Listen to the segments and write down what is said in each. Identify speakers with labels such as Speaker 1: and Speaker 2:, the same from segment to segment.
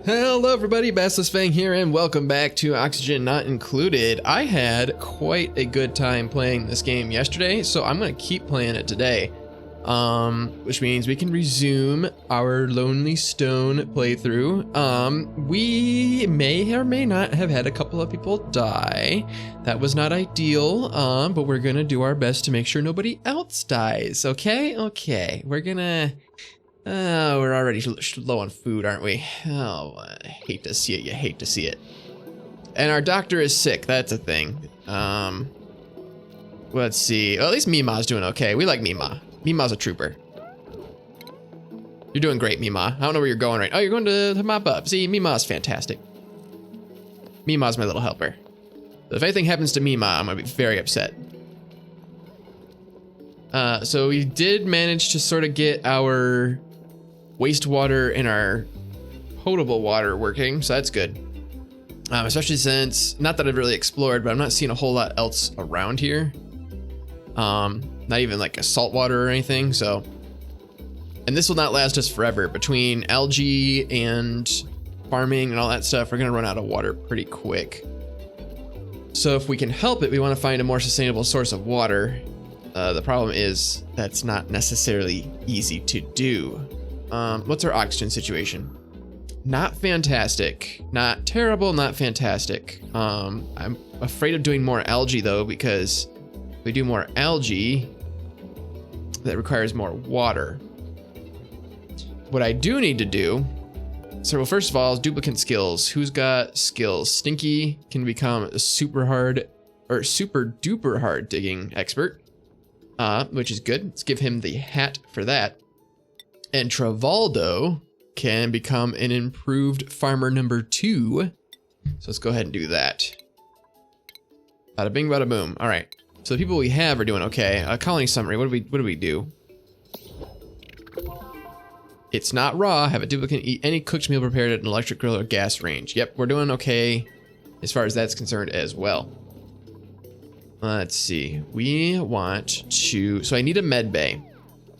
Speaker 1: Hello everybody, Bassless Fang here and welcome back to Oxygen Not Included. I had quite a good time playing this game yesterday, so I'm going to keep playing it today. Which means we can resume our Lonely Stone playthrough. We may or may not have had a couple of people die. That was not ideal, but we're going to do our best to make sure nobody else dies, okay? Okay, we're gonna... we're already low on food, aren't we? Oh, I hate to see it. You hate to see it. And our doctor is sick. That's a thing. Let's see. Well, at least Mima's doing okay. We like Mima. Mima's a trooper. You're doing great, Mima. I don't know where you're going right. Oh, you're going to mop up. See, Mima's fantastic. Mima's my little helper. So if anything happens to Mima, I'm going to be very upset. So we did manage to sort of get our wastewater and our potable water working, so that's good. Especially since, not that I've really explored, but I'm not seeing a whole lot else around here. Not even like a salt water or anything, so. And this will not last us forever. Between algae and farming and all that stuff, we're gonna run out of water pretty quick. So if we can help it, we wanna find a more sustainable source of water. The problem is that's not necessarily easy to do. What's our oxygen situation? Not fantastic. Not terrible, not fantastic. I'm afraid of doing more algae though, because if we do more algae, that requires more water. What I do need to do, so well, first of all, is duplicate skills. Who's got skills? Stinky can become a super duper hard digging expert. Which is good. Let's give him the hat for that. And Travaldo can become an improved farmer number 2. So let's go ahead and do that. Bada bing, bada boom. All right. So the people we have are doing okay. Colony summary. What do we do? It's not raw. Have a duplicate eat any cooked meal prepared at an electric grill or gas range. Yep, we're doing okay as far as that's concerned as well. Let's see. We want to... So I need a med bay.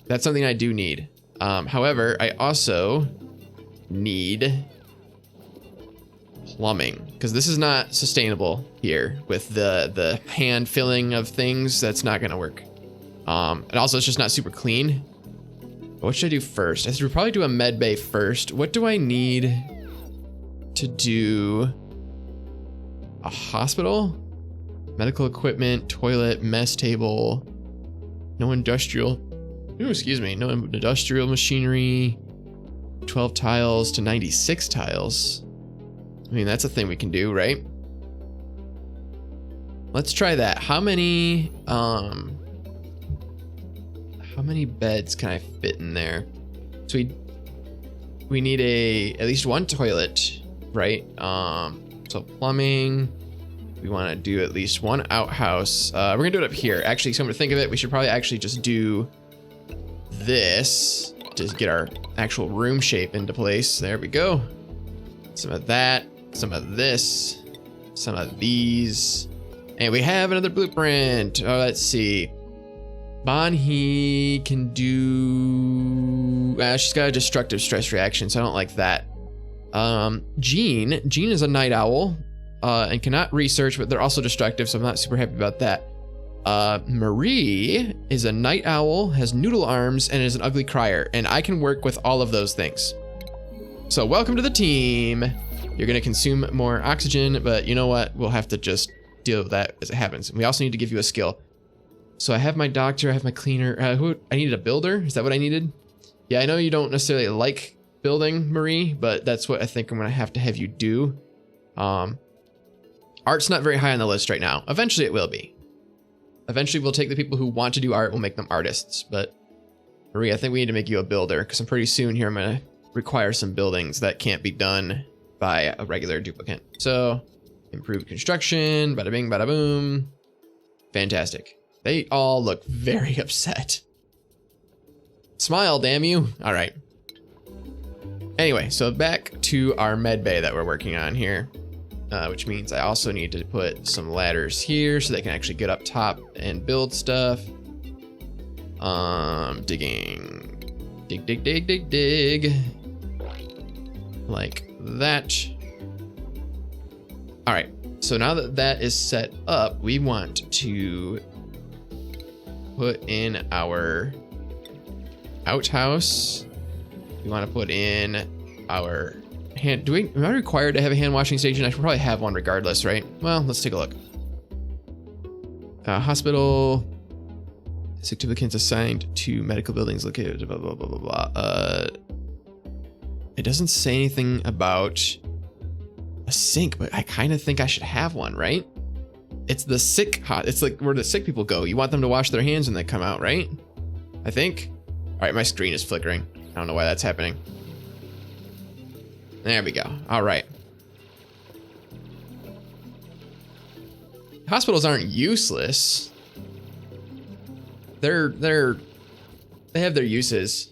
Speaker 1: That's something I do need. However, I also need plumbing, because this is not sustainable here with the hand filling of things. That's not going to work. And also, it's just not super clean. What should I do first? I should probably do a med bay first. What do I need to do? A hospital? Medical equipment, toilet, mess table, no industrial, no industrial machinery, 12 tiles to 96 tiles. I mean, that's a thing we can do, right? Let's try that. How many beds can I fit in there? So we need at least one toilet, right? So plumbing. We want to do at least one outhouse. We're gonna do it up here. Actually, come to think of it, we should probably actually just do this to get our actual room shape into place. There we go. Some of that, some of this, some of these. And we have another blueprint. Oh, let's see. Bonhee can do... she's got a destructive stress reaction, so I don't like that. Jean is a night owl. And cannot research, but they're also destructive, so I'm not super happy about that. Marie is a night owl, has noodle arms, and is an ugly crier, and I can work with all of those things. So welcome to the team. You're gonna consume more oxygen, but you know what? We'll have to just deal with that as it happens. We also need to give you a skill. So I have my doctor, I have my cleaner. I needed a builder? Is that what I needed? Yeah, I know you don't necessarily like building, Marie, but that's what I think I'm gonna have to have you do. Art's not very high on the list right now. Eventually it will be. Eventually we'll take the people who want to do art, we'll make them artists. But Marie, I think we need to make you a builder, because I'm pretty soon here I'm gonna require some buildings that can't be done by a regular duplicate. So, improved construction, bada bing, bada boom. Fantastic. They all look very upset. Smile, damn you. All right. Anyway, so back to our med bay that we're working on here. Which means I also need to put some ladders here so they can actually get up top and build stuff. Digging. Dig. Like that. All right, so now that that is set up, we want to put in our outhouse. We want to put in our hand. Am I required to have a hand washing station? I should probably have one regardless, right? Well, let's take a look. Hospital. Sick applicants assigned to medical buildings located, blah, blah, blah, blah, blah. It doesn't say anything about a sink, but I kind of think I should have one, right? It's the sick hot. It's like where the sick people go. You want them to wash their hands when they come out, right? I think. All right, my screen is flickering. I don't know why that's happening. There we go. All right. Hospitals aren't useless. They have their uses.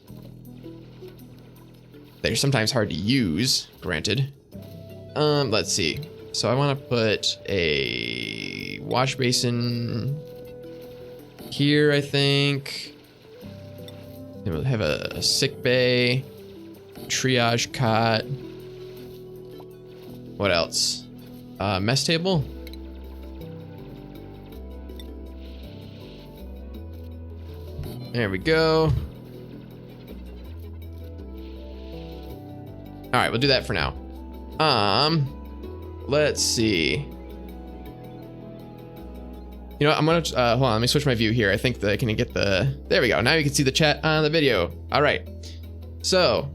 Speaker 1: They're sometimes hard to use, granted. Let's see. So I want to put a wash basin here, I think. Then we'll have a sick bay, triage cot. What else? Mess table. There we go. All right, we'll do that for now. Let's see. You know what, I'm gonna, hold on, let me switch my view here. I think that I can get the, there we go. Now you can see the chat on the video. All right. So,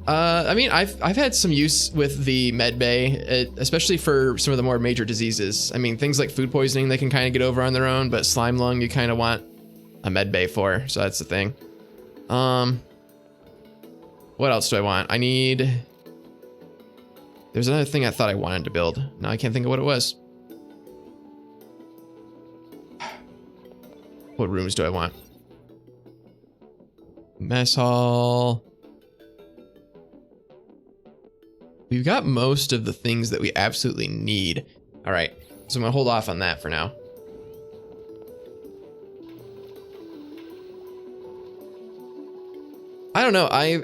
Speaker 1: I mean, I've had some use with the med bay, especially for some of the more major diseases. I mean, things like food poisoning, they can kind of get over on their own, but slime lung, you kind of want a med bay for, so that's the thing. What else do I want? I need, there's another thing I thought I wanted to build. Now I can't think of what it was. What rooms do I want? Mess hall. We've got most of the things that we absolutely need. All right, so I'm gonna hold off on that for now. I don't know. I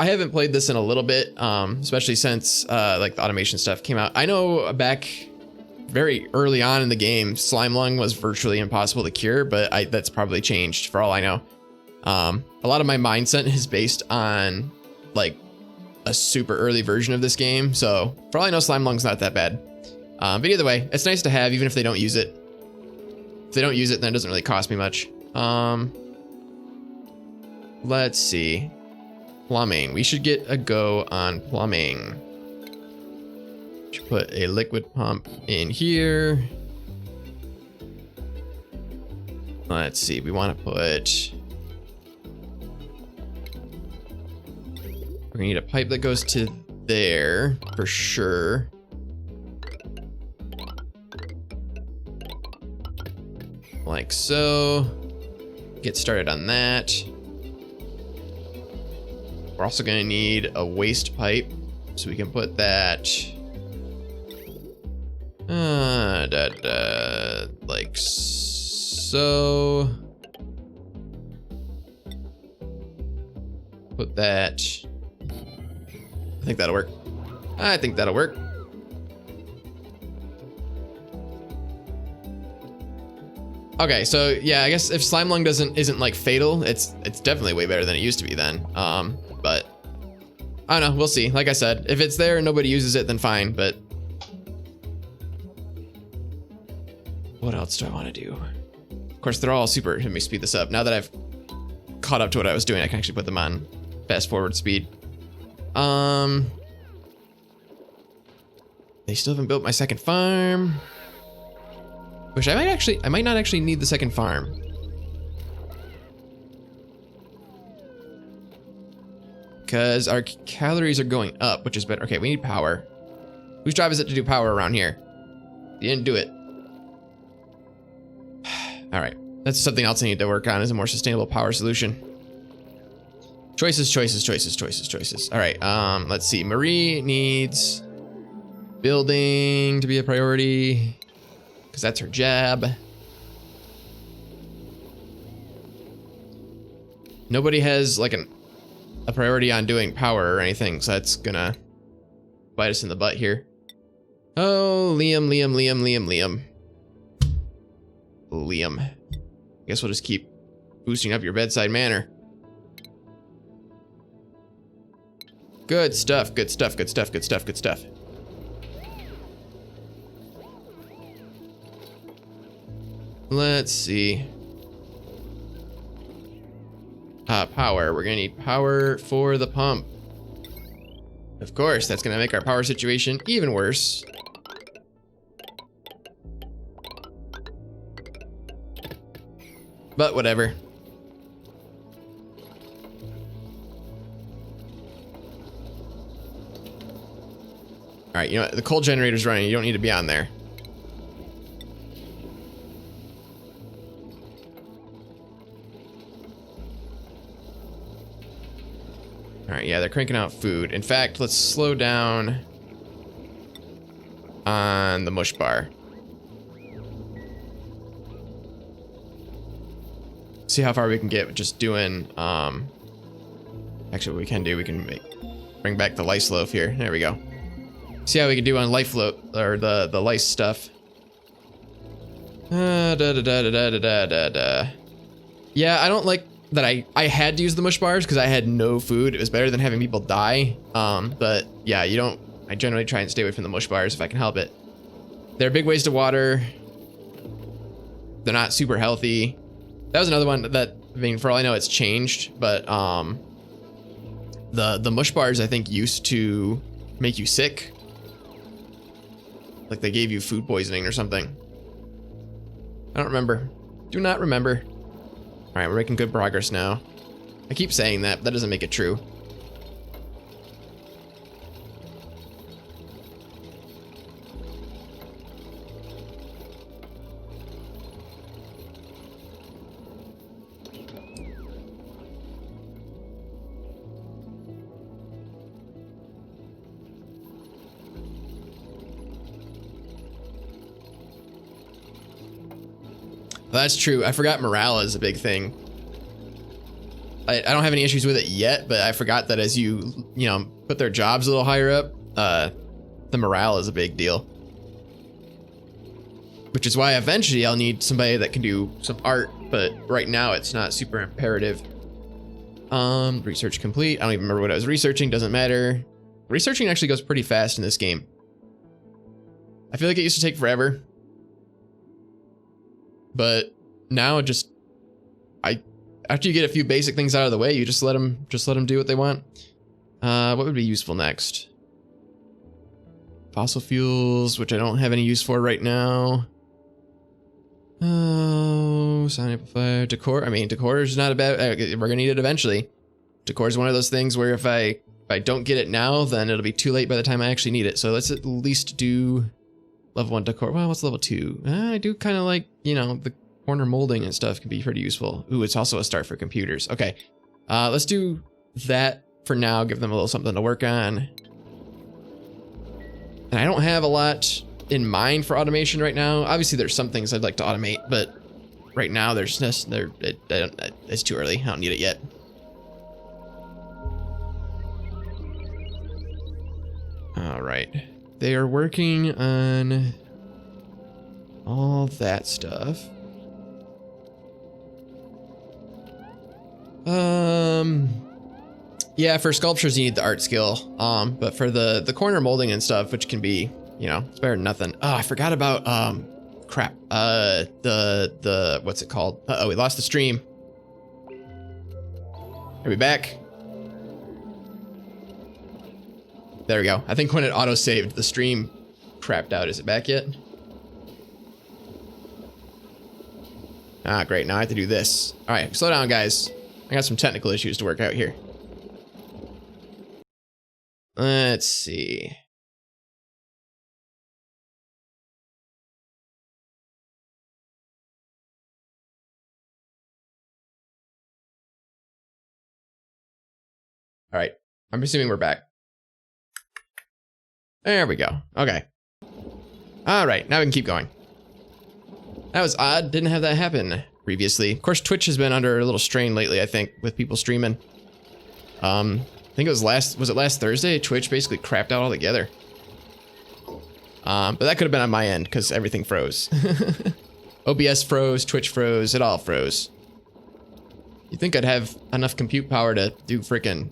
Speaker 1: haven't played this in a little bit, especially since like the automation stuff came out. I know back very early on in the game, slime lung was virtually impossible to cure, but that's probably changed for all I know. A lot of my mindset is based on like a super early version of this game, so for all I know, slime lung's not that bad. But either way, it's nice to have, even if they don't use it. If they don't use it, then it doesn't really cost me much. Let's see. Plumbing. We should get a go on plumbing. Should put a liquid pump in here. Let's see. We want to put, we're gonna need a pipe that goes to there for sure. Like so. Get started on that. We're also gonna need a waste pipe, so we can put that like so. Put that. I think that'll work. I think that'll work. Okay, so yeah, I guess if slime lung isn't like fatal, it's definitely way better than it used to be then. But I don't know, we'll see. Like I said, if it's there and nobody uses it, then fine, but what else do I want to do? Of course, they're all super, let me speed this up. Now that I've caught up to what I was doing, I can actually put them on fast forward speed. They still haven't built my second farm. Which I might not actually need the second farm. Because our calories are going up, which is better. Okay, we need power. Whose job is it to do power around here? You didn't do it. All right, that's something else I need to work on, is a more sustainable power solution. Choices, choices, choices, choices, choices. All right, let's see. Marie needs building to be a priority, because that's her job. Nobody has like a priority on doing power or anything, so that's gonna bite us in the butt here. Oh, Liam. Guess we'll just keep boosting up your bedside manner. Good stuff. Let's see. Power. We're gonna need power for the pump. Of course, that's gonna make our power situation even worse. But whatever. All right, you know what? The coal generator's running. You don't need to be on there. All right, yeah, they're cranking out food. In fact, let's slow down on the mush bar. See how far we can get with just doing, actually what we can do, we can bring back the lice loaf here. There we go. See how we can do on life loaf, or the lice stuff. Yeah, I don't like that I had to use the mush bars because I had no food. It was better than having people die. But yeah, I generally try and stay away from the mush bars if I can help it. They're a big waste of water. They're not super healthy. That was another one that, I mean, for all I know, it's changed, but the mush bars I think used to make you sick. Like they gave you food poisoning or something. I don't remember. Do not remember. All right, we're making good progress now. I keep saying that, but that doesn't make it true. That's true. I forgot morale is a big thing. I don't have any issues with it yet, but I forgot that as you put their jobs a little higher up, the morale is a big deal. Which is why eventually I'll need somebody that can do some art, but right now it's not super imperative. Research complete. I don't even remember what I was researching, doesn't matter. Researching actually goes pretty fast in this game. I feel like it used to take forever. But now after you get a few basic things out of the way, you just let them do what they want. What would be useful next? Fossil fuels, which I don't have any use for right now. Oh, sound amplifier, decor. I mean, decor is not a bad. We're gonna need it eventually. Decor is one of those things where if I don't get it now, then it'll be too late by the time I actually need it. So let's at least do level 1 decor. Well, what's level 2? I do kind of like, the corner molding and stuff can be pretty useful. Ooh, it's also a start for computers. Okay, let's do that for now. Give them a little something to work on. And I don't have a lot in mind for automation right now. Obviously, there's some things I'd like to automate, but right now there's just it's too early. I don't need it yet. All right. They are working on all that stuff. Yeah, for sculptures you need the art skill. But for the corner molding and stuff, which can be, it's better than nothing. Oh, I forgot about crap. The what's it called? Uh-oh, we lost the stream. Are we back? There we go. I think when it auto-saved, the stream crapped out. Is it back yet? Ah, great. Now I have to do this. All right, slow down, guys. I got some technical issues to work out here. Let's see. All right. I'm assuming we're back. There we go. Okay. All right, now we can keep going. That was odd. Didn't have that happen previously. Of course, Twitch has been under a little strain lately, I think, with people streaming. I think it was last Thursday? Twitch basically crapped out altogether. But that could have been on my end because everything froze. OBS froze, Twitch froze, it all froze. You'd think I'd have enough compute power to do frickin'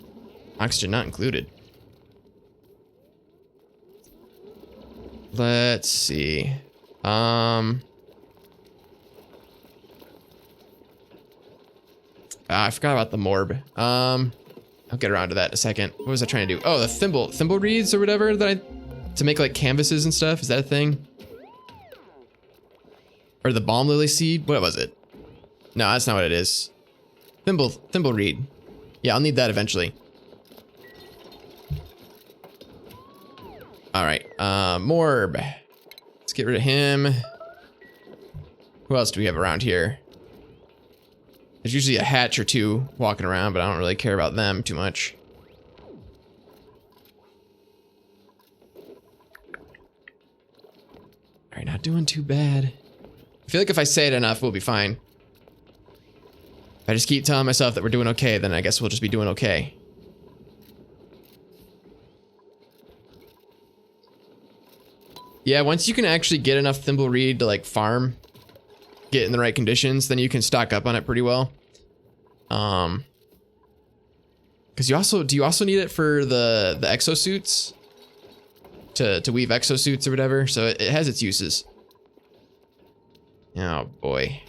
Speaker 1: oxygen not included. Let's see. I forgot about the morb. I'll get around to that in a second. What was I trying to do? Oh, the thimble reeds or whatever to make like canvases and stuff. Is that a thing? Or the balm lily seed? What was it? No, that's not what it is. Thimble reed. Yeah, I'll need that eventually. All right, morb. Let's get rid of him. Who else do we have around here? There's usually a hatch or two walking around, but I don't really care about them too much. All right, not doing too bad. I feel like if I say it enough, we'll be fine. If I just keep telling myself that we're doing okay, then I guess we'll just be doing okay. Yeah, once you can actually get enough thimble reed to like farm, get in the right conditions, then you can stock up on it pretty well. Because do you also need it for the exosuits? To weave exosuits or whatever, so it has its uses. Oh boy.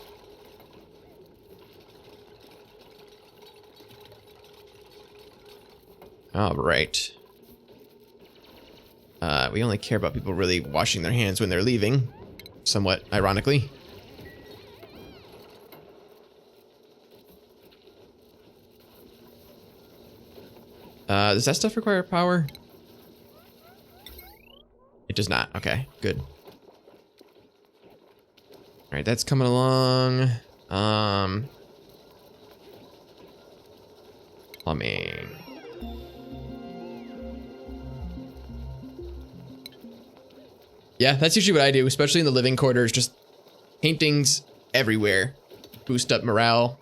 Speaker 1: All right. We only care about people really washing their hands when they're leaving, somewhat ironically. Does that stuff require power? It does not. Okay, good. All right, that's coming along. Plumbing. Yeah, that's usually what I do, especially in the living quarters. Just paintings everywhere. Boost up morale.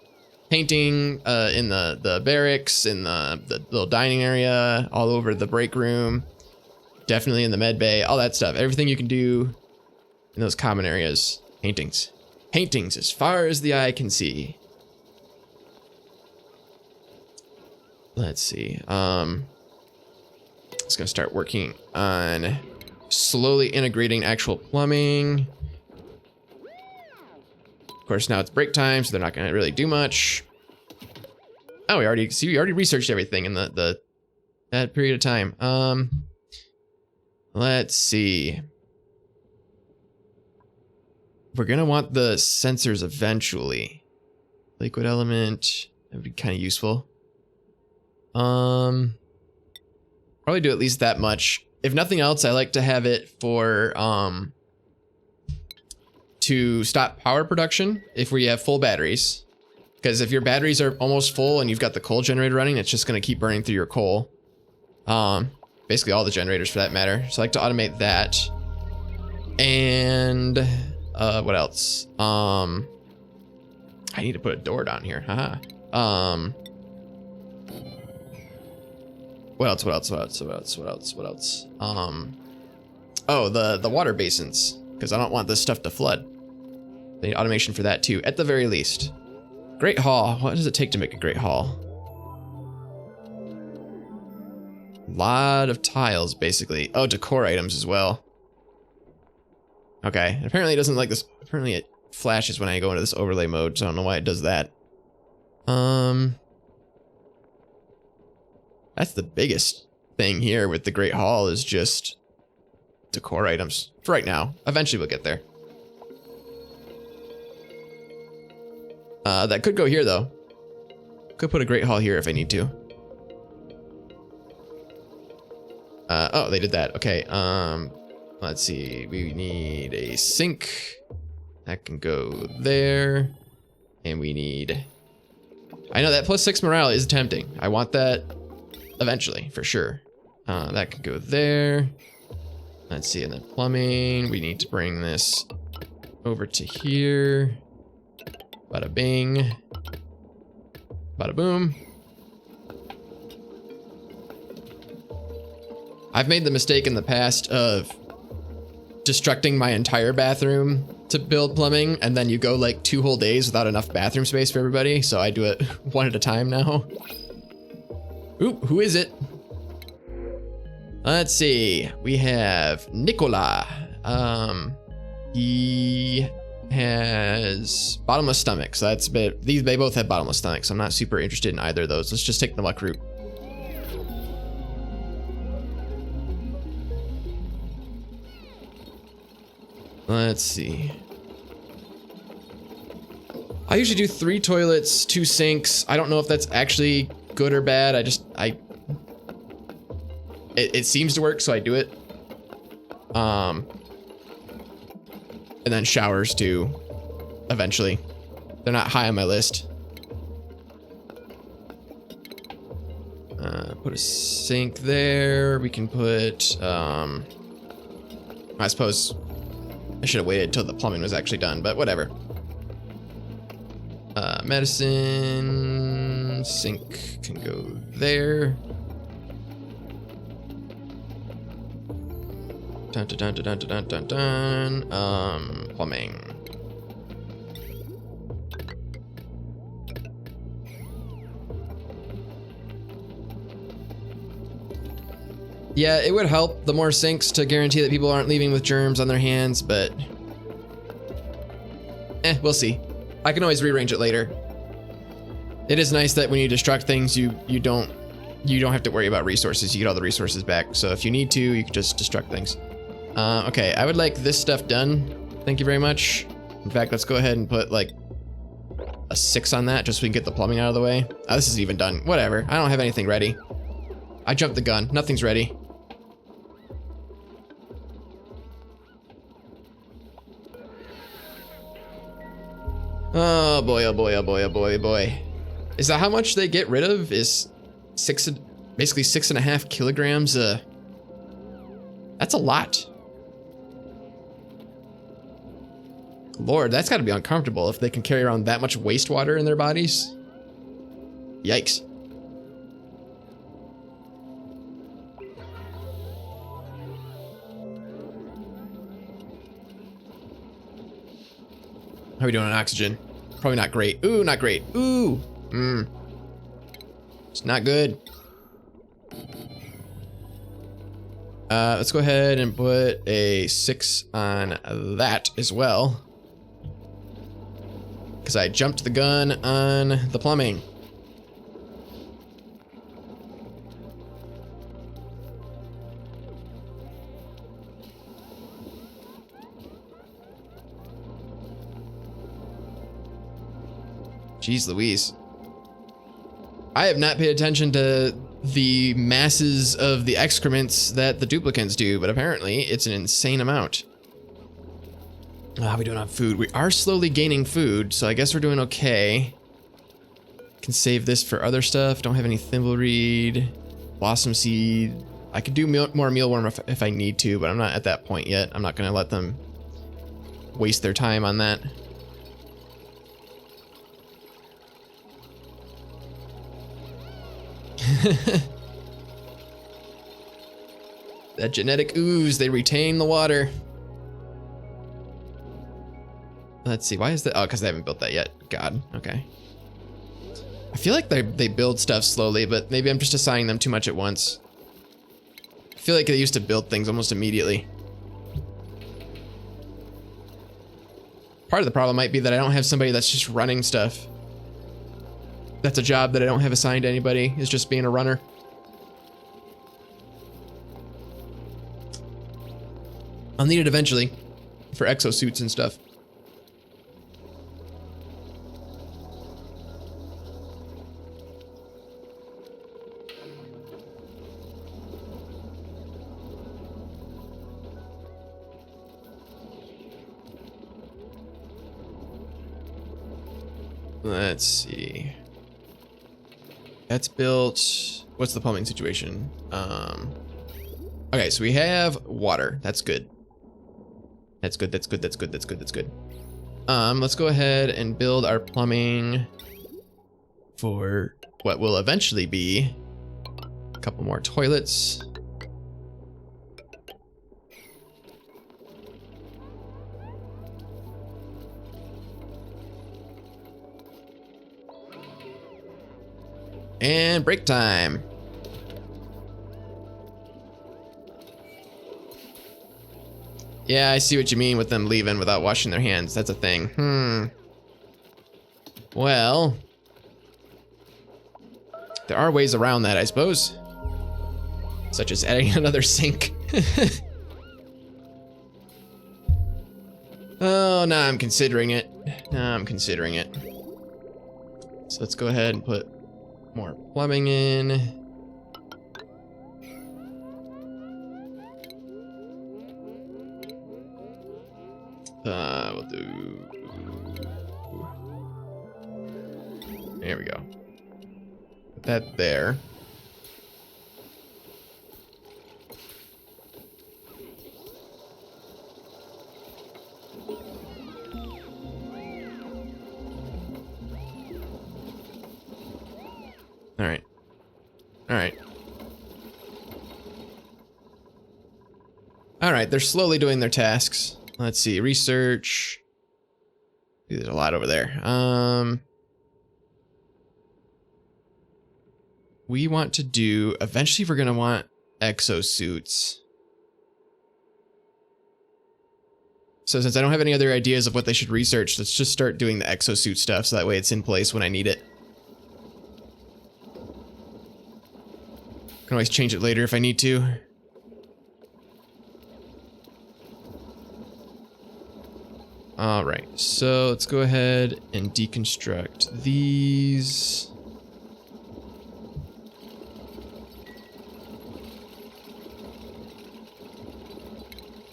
Speaker 1: Painting in the barracks, in the little dining area, all over the break room. Definitely in the med bay, all that stuff. Everything you can do in those common areas. Paintings. Paintings as far as the eye can see. Let's see. Just gonna start working on slowly integrating actual plumbing. Of course, now it's break time, so they're not gonna really do much. Oh, we already researched everything in that period of time. Let's see. We're gonna want the sensors eventually. Liquid element, that would be kind of useful. Probably do at least that much. If nothing else, I like to have it for to stop power production if we have full batteries. Because if your batteries are almost full and you've got the coal generator running, it's just going to keep burning through your coal. Basically all the generators for that matter. So I like to automate that. And what else? I need to put a door down here. Haha. What else? Oh, the water basins, because I don't want this stuff to flood. I need automation for that too, at the very least. Great hall. What does it take to make a great hall? Lot of tiles, basically. Oh, decor items as well. Okay. Apparently it doesn't like this. Apparently it flashes when I go into this overlay mode, so I don't know why it does that. That's the biggest thing here with the Great Hall is just decor items for right now. Eventually we'll get there. That could go here though. Could put a Great Hall here if I need to. Oh, they did that. Okay. Let's see. We need a sink. That can go there. And we need... I know that +6 morale is tempting. I want that eventually, for sure. That could go there. Let's see, and then plumbing. We need to bring this over to here. Bada bing. Bada boom. I've made the mistake in the past of destructing my entire bathroom to build plumbing, and then you go like 2 whole days without enough bathroom space for everybody, so I do it one at a time now. Ooh, who is it? Let's see. We have Nicola. He has bottomless stomach, so that's a bit. They both have bottomless stomachs. So I'm not super interested in either of those. Let's just take the luck route. Let's see. I usually do 3 toilets, 2 sinks. I don't know if that's actually good or bad. It seems to work, so I do it. And then showers too, eventually. They're not high on my list. Put a sink there. We can put, I suppose I should have waited until the plumbing was actually done, but whatever. Medicine sink can go there. Dun dun dun dun dun dun dun dun. Plumbing. Yeah, it would help the more sinks to guarantee that people aren't leaving with germs on their hands, but we'll see. I can always rearrange it later. It is nice that when you destruct things, you don't have to worry about resources. You get all the resources back. So if you need to, you can just destruct things. Okay, I would like this stuff done. Thank you very much. In fact, let's go ahead and put like a 6 on that just so we can get the plumbing out of the way. Oh, this is even done. Whatever. I don't have anything ready. I jumped the gun. Nothing's ready. Oh boy, oh boy, oh boy, oh boy, oh boy. Is that how much they get rid of? Is basically 6.5 kilograms? That's a lot. Lord, that's gotta be uncomfortable if they can carry around that much wastewater in their bodies. Yikes. How are we doing on oxygen? Probably not great. Ooh, not great. Ooh. It's not good. Let's go ahead and put a 6 on that as well. Because I jumped the gun on the plumbing. Jeez Louise. I have not paid attention to the masses of the excrements that the duplicants do, but apparently it's an insane amount. How are we doing on food? We are slowly gaining food, so I guess we're doing okay. Can save this for other stuff. Don't have any thimbleweed, blossom seed. I could do more mealworm if I need to, but I'm not at that point yet. I'm not going to let them waste their time on that. That genetic ooze, they retain the water. Let's see, why is that? Oh, because they haven't built that yet. God, okay. I feel like they build stuff slowly, but maybe I'm just assigning them too much at once. I feel like they used to build things almost immediately. Part of the problem might be that I don't have somebody that's just running stuff. That's a job that I don't have assigned to anybody, is just being a runner. I'll need it eventually for exosuits and stuff. Let's see. That's built. What's the plumbing situation? Okay, so we have water. That's good. That's good. That's good. That's good. That's good. That's good. Let's go ahead and build our plumbing for what will eventually be a couple more toilets. And break time. Yeah, I see what you mean with them leaving without washing their hands. That's a thing. Well, there are ways around that, I suppose. Such as adding another sink. Oh, now I'm considering it. So let's go ahead and put more plumbing in. We'll do... There we go. Put that there. Alright. Alright. Alright, they're slowly doing their tasks. Let's see, research. There's a lot over there. We want to do, eventually we're gonna want exosuits. So since I don't have any other ideas of what they should research, let's just start doing the exosuit stuff so that way it's in place when I need it. Can always change it later if I need to. Alright, so let's go ahead and deconstruct these.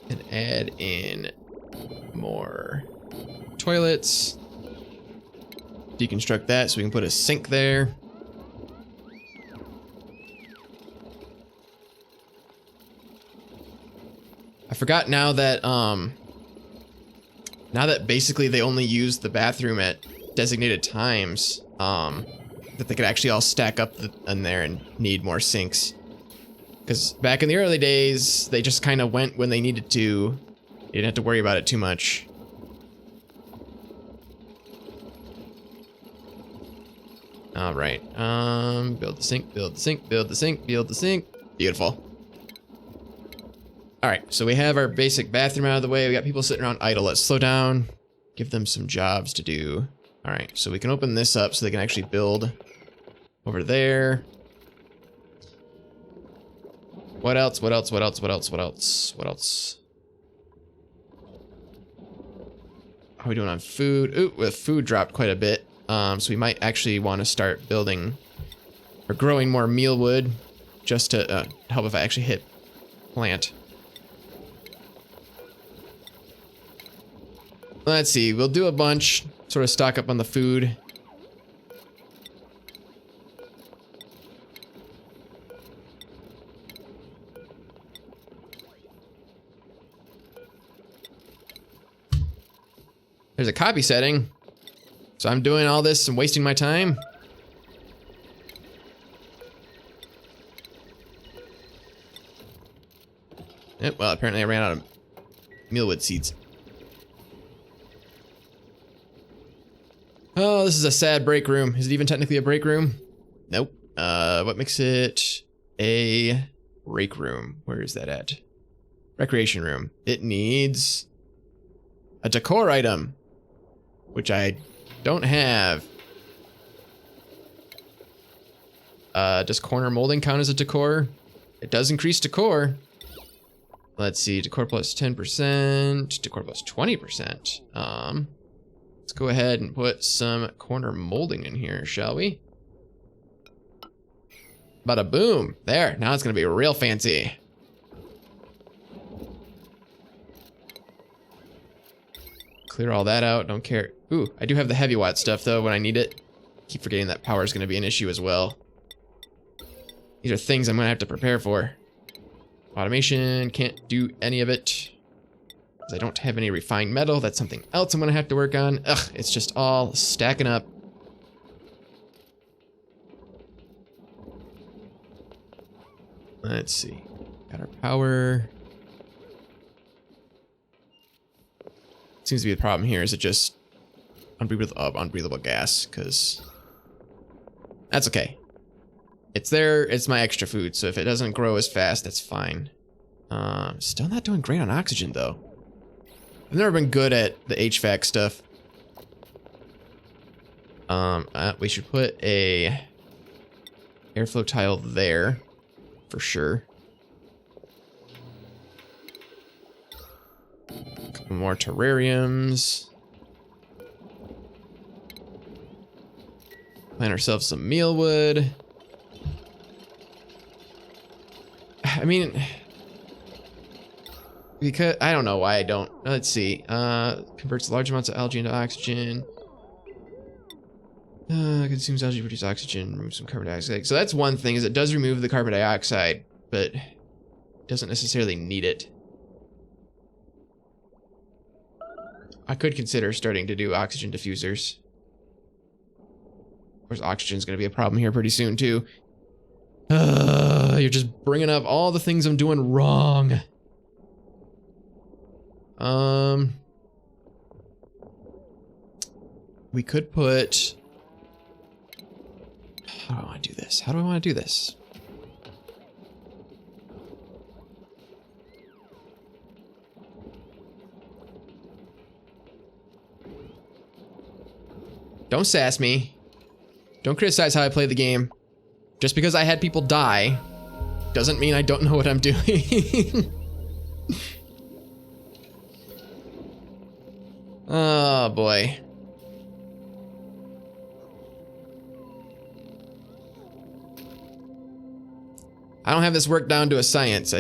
Speaker 1: And add in more toilets. Deconstruct that so we can put a sink there. I forgot now that basically they only use the bathroom at designated times, that they could actually all stack up in there and need more sinks. Because back in the early days, they just kind of went when they needed to. You didn't have to worry about it too much. All right, build the sink, build the sink, build the sink, build the sink. Beautiful. All right, so we have our basic bathroom out of the way. We got people sitting around idle. Let's slow down, give them some jobs to do. All right, so we can open this up so they can actually build over there. What else? What else? What else? What else? What else? What else? How are we doing on food? Ooh, the food dropped quite a bit. So we might actually want to start building or growing more mealwood just to help if I actually hit plant. Let's see, we'll do a bunch, sort of stock up on the food. There's a copy setting. So I'm doing all this and wasting my time. Yep, well, apparently I ran out of mealwood seeds. Oh, this is a sad break room. Is it even technically a break room? Nope. What makes it a break room? Where is that at? Recreation room. It needs a decor item, which I don't have. Does corner molding count as a decor? It does increase decor. Let's see, decor plus 10%, decor plus 20%. Let's go ahead and put some corner molding in here, shall we? Bada boom. There, now it's gonna be real fancy. Clear all that out, don't care. Ooh, I do have the heavy watt stuff though when I need it. Keep forgetting that power is gonna be an issue as well. These are things I'm gonna have to prepare for. Automation, can't do any of it. I don't have any refined metal. That's something else I'm gonna have to work on. Ugh, it's just all stacking up. Let's see. Got our power. Seems to be the problem here. Is it just unbreathable gas? Because that's okay. It's there. It's my extra food. So if it doesn't grow as fast, that's fine. Still not doing great on oxygen though. I've never been good at the HVAC stuff. We should put a airflow tile there for sure. A couple more terrariums. Plant ourselves some mealwood. I mean, because I don't know why I don't. Let's see. Converts large amounts of algae into oxygen. Consumes algae to produce oxygen. Removes some carbon dioxide. So that's one thing, is it does remove the carbon dioxide, but doesn't necessarily need it. I could consider starting to do oxygen diffusers. Of course, oxygen's going to be a problem here pretty soon too. You're just bringing up all the things I'm doing wrong. We could put... How do I want to do this? How do I want to do this? Don't sass me. Don't criticize how I play the game. Just because I had people die doesn't mean I don't know what I'm doing. Oh boy. I don't have this work down to a science. I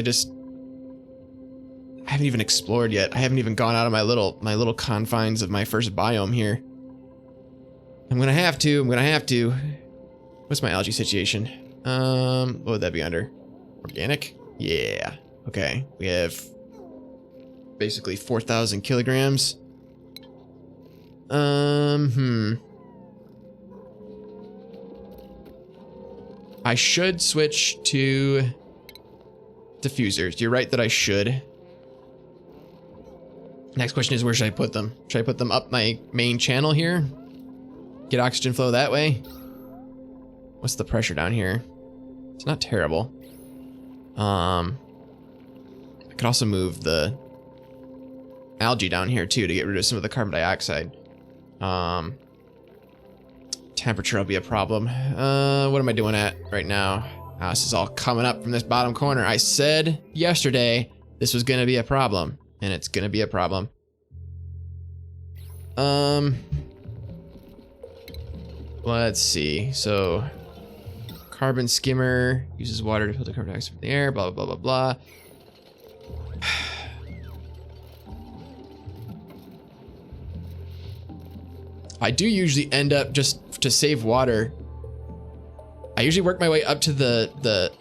Speaker 1: haven't even explored yet. I haven't even gone out of my little confines of my first biome here. I'm gonna have to. What's my algae situation? What would that be under? Organic? Yeah. Okay. We have basically 4,000 kilograms. I should switch to diffusers. You're right that I should. Next question is, where should I put them? Should I put them up my main channel here? Get oxygen flow that way? What's the pressure down here? It's not terrible. I could also move the algae down here too to get rid of some of the carbon dioxide. Temperature will be a problem. What am I doing at right now? This is all coming up from this bottom corner. I said yesterday this was gonna be a problem, and it's gonna be a problem. Let's see. So, carbon skimmer uses water to filter carbon dioxide from the air. Blah blah blah blah blah. I do usually end up, just to save water, I usually work my way up to the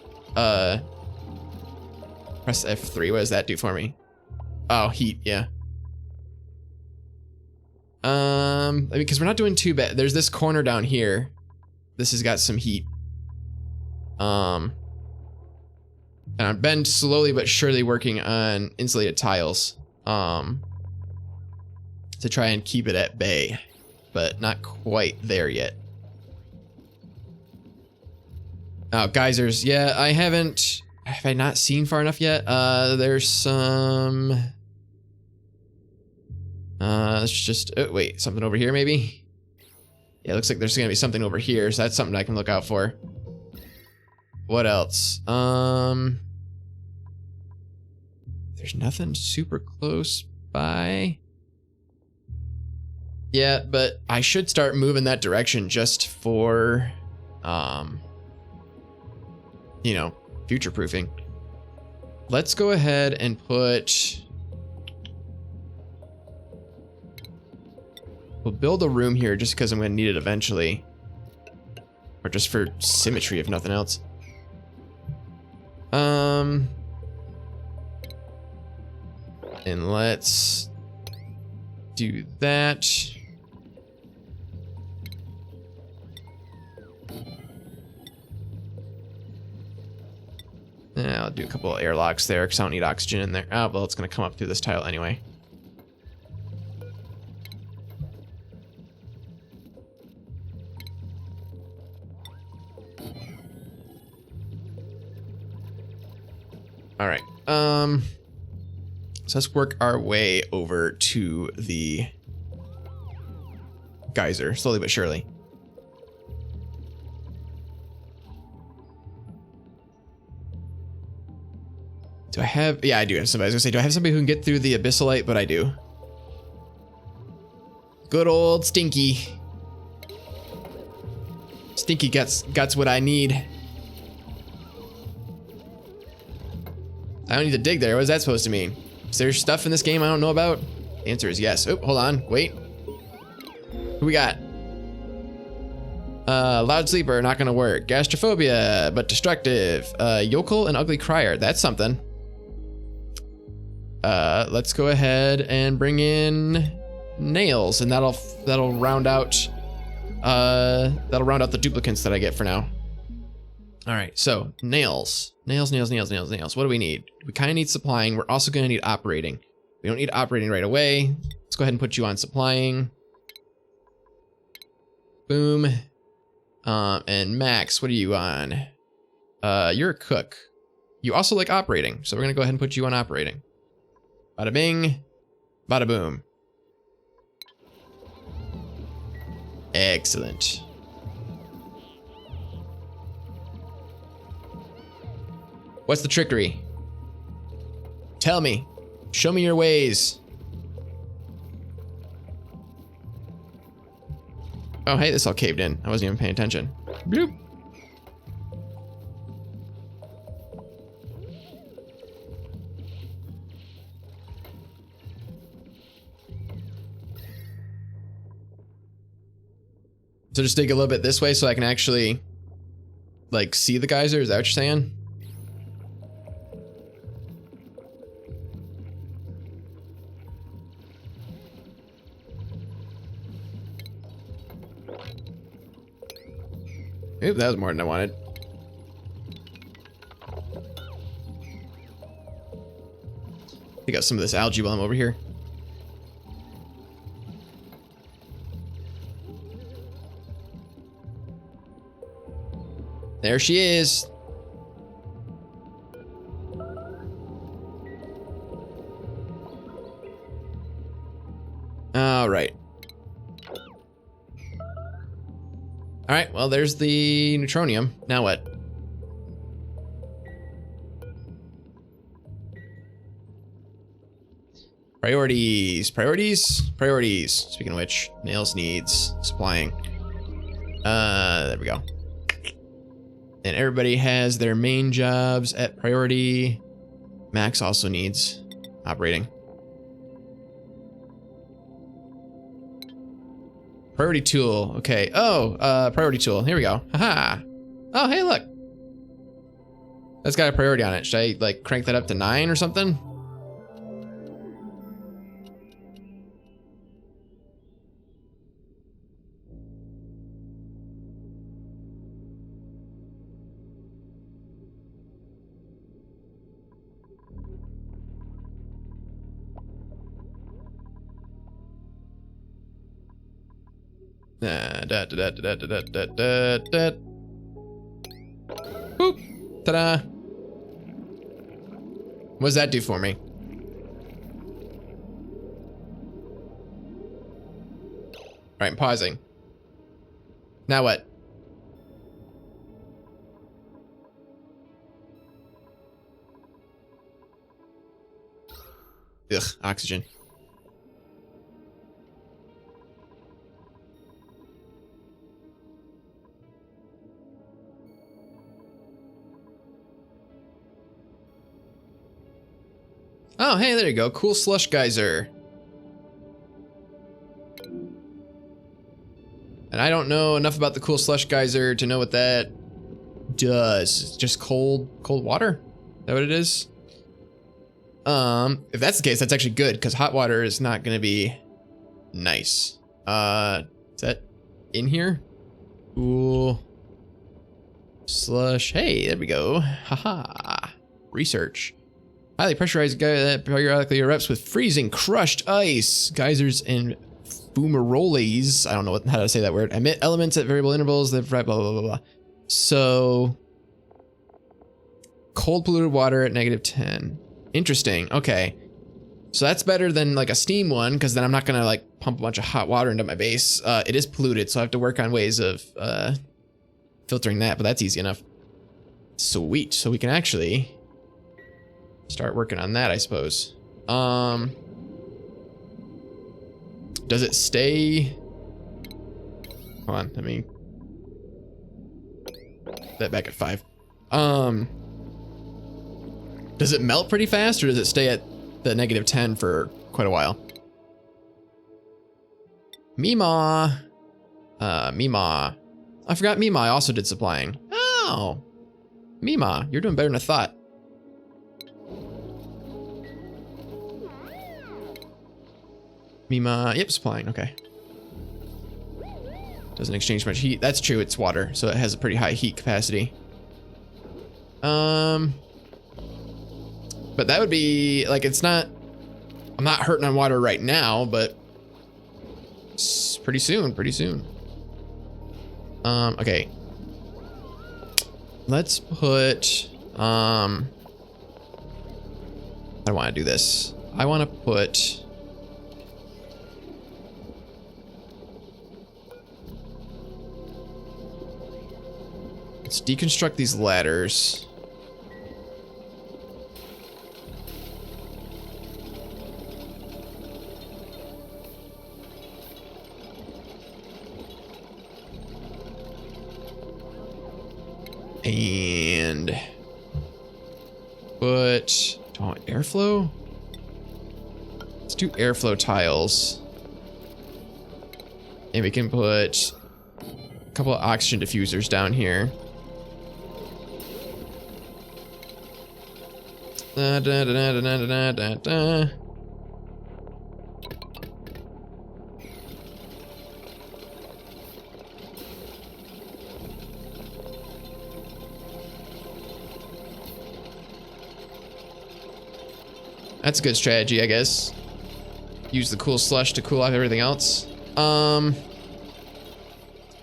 Speaker 1: press F3. What does that do for me? Oh, heat, yeah. Because we're not doing too bad. There's this corner down here. This has got some heat. And I've been slowly but surely working on insulated tiles, to try and keep it at bay, but not quite there yet. Oh, geysers. Yeah, I haven't... Have I not seen far enough yet? There's some... let's just... Oh, wait, something over here, maybe? Yeah, it looks like there's gonna be something over here, so that's something I can look out for. What else? There's nothing super close by. Yeah, but I should start moving that direction just for, you know, future-proofing. Let's go ahead and put... We'll build a room here just because I'm going to need it eventually. Or just for symmetry, if nothing else. And let's do that. Yeah, I'll do a couple of airlocks there because I don't need oxygen in there. Oh, well, it's going to come up through this tile anyway. All right. So let's work our way over to the geyser, slowly but surely. Do I have, yeah, I do have somebody. I was gonna say, do I have somebody who can get through the abyssalite? But I do. Good old Stinky. Stinky guts what I need. I don't need to dig there. What is that supposed to mean? Is there stuff in this game I don't know about? The answer is yes. Oh, hold on. Wait. Who we got? Loud sleeper, not gonna work. Gastrophobia, but destructive. Yokel and ugly crier. That's something. Let's go ahead and bring in nails, and that'll round out the duplicants that I get for now. All right, so nails. What do we need? We kind of need supplying. We're also going to need operating. We don't need operating right away. Let's go ahead and put you on supplying. Boom. And Max, what are you on? You're a cook. You also like operating, so we're going to go ahead and put you on operating. Bada bing, bada boom. Excellent. What's the trickery? Tell me. Show me your ways. Oh, hey, this all caved in. I wasn't even paying attention. Bloop. So just dig a little bit this way so I can actually, like, see the geyser? Is that what you're saying? Oop, that was more than I wanted. I got some of this algae while I'm over here. There she is. All right. All right, well, there's the neutronium. Now what? Priorities. Speaking of which, nails needs supplying. There we go. And everybody has their main jobs at priority. Max also needs operating. Priority tool. Okay. Oh, priority tool. Here we go. Haha. Oh, hey, look. That's got a priority on it. Should I, like, crank that up to 9 or something? Boop. Ta-da. What does that do for me? All right, I'm pausing. Now what? Ugh, oxygen. Oh, hey, there you go. Cool slush geyser. And I don't know enough about the cool slush geyser to know what that does. It's just cold water? Is that what it is? If that's the case, that's actually good, because hot water is not gonna be nice. Is that in here? Cool slush. Hey, there we go. Haha. Research. Highly pressurized that periodically erupts with freezing crushed ice. Geysers and fumaroles, I don't know how to say that word, emit elements at variable intervals that blah, blah, blah, blah. So cold polluted water at -10. Interesting. Okay. So that's better than like a steam one, because then I'm not going to like pump a bunch of hot water into my base. It is polluted, so I have to work on ways of filtering that, but that's easy enough. Sweet. So we can actually start working on that, I suppose. Does it stay? Hold on, let me put that back at 5. Does it melt pretty fast, or does it stay at the -10 for quite a while? Meemaw. Meemaw. I forgot Meemaw also did supplying. Oh. Meemaw, you're doing better than I thought. Meemaw, yep, supplying, okay. Doesn't exchange much heat. That's true, it's water, so it has a pretty high heat capacity. But that would be, like, it's not, I'm not hurting on water right now, but pretty soon, pretty soon. Okay. Let's put, I don't want to do this. I want to put, let's deconstruct these ladders. And put, do I want airflow? Let's do airflow tiles. And we can put a couple of oxygen diffusers down here. Da, da, da, da, da, da, da, da. That's a good strategy, I guess. Use the cool slush to cool off everything else.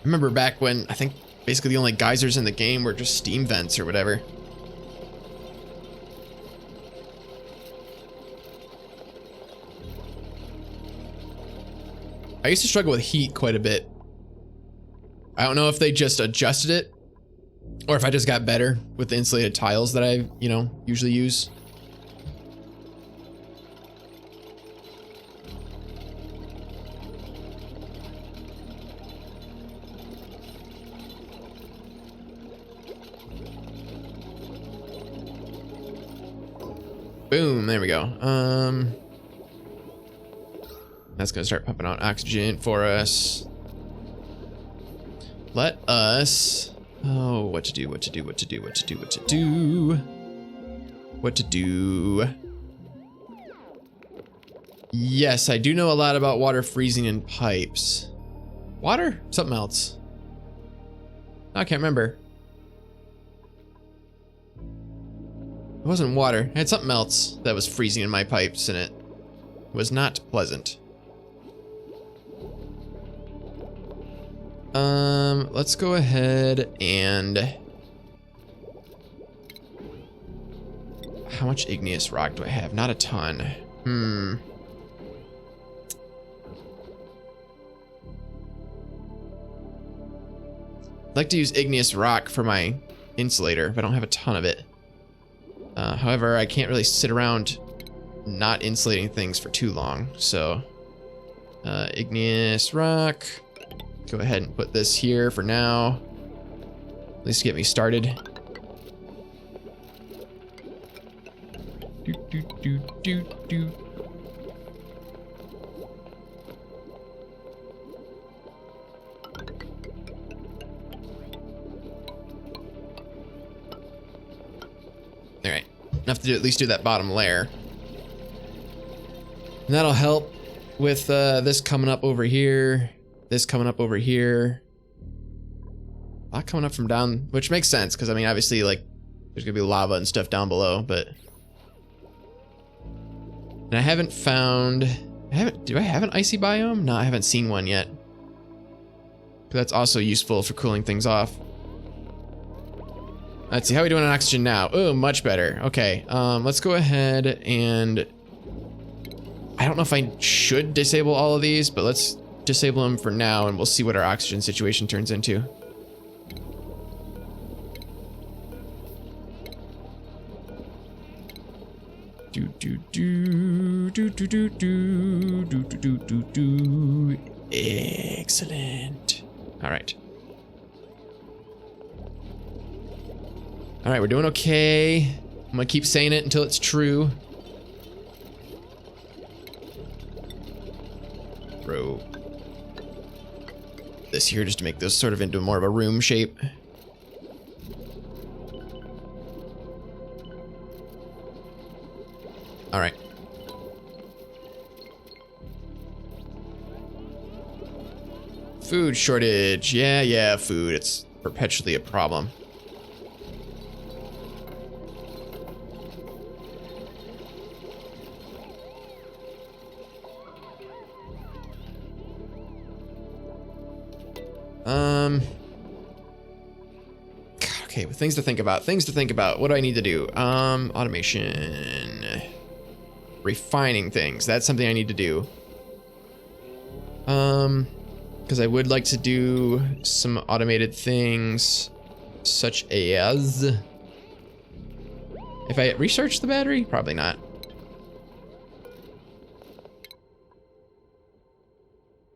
Speaker 1: Remember back when I think basically the only geysers in the game were just steam vents or whatever. I used to struggle with heat quite a bit. I don't know if they just adjusted it or if I just got better with the insulated tiles that I, you know, usually use. Boom, there we go. That's gonna start pumping out oxygen for us. Let us, oh, what to do, what to do, what to do, what to do, what to do. What to do. Yes, I do know a lot about water freezing in pipes. Water? Something else. I can't remember. It wasn't water. I had something else that was freezing in my pipes, and it was not pleasant. Let's go ahead and... How much igneous rock do I have? Not a ton. I'd like to use igneous rock for my insulator, but I don't have a ton of it. However, I can't really sit around not insulating things for too long, so igneous rock. Go ahead and put this here for now. At least get me started. Do, do, do, do, do. All right, enough to at least do that bottom layer. And that'll help with this coming up over here. This coming up over here. A lot coming up from down, which makes sense, because I mean, obviously, like, there's gonna be lava and stuff down below, but... And I haven't found... do I have an icy biome? No, I haven't seen one yet. But that's also useful for cooling things off. Let's see, how are we doing on oxygen now? Oh, much better. Okay, let's go ahead and... I don't know if I should disable all of these, but let's disable them for now and we'll see what our oxygen situation turns into. Excellent. All right. All right, we're doing okay. I'm gonna keep saying it until it's true. Throw this here just to make this sort of into more of a room shape. All right. Food shortage. Yeah, food. It's perpetually a problem. Okay, things to think about. What do I need to do? Automation. Refining things. That's something I need to do. Because I would like to do some automated things, such as... If I research the battery? Probably not.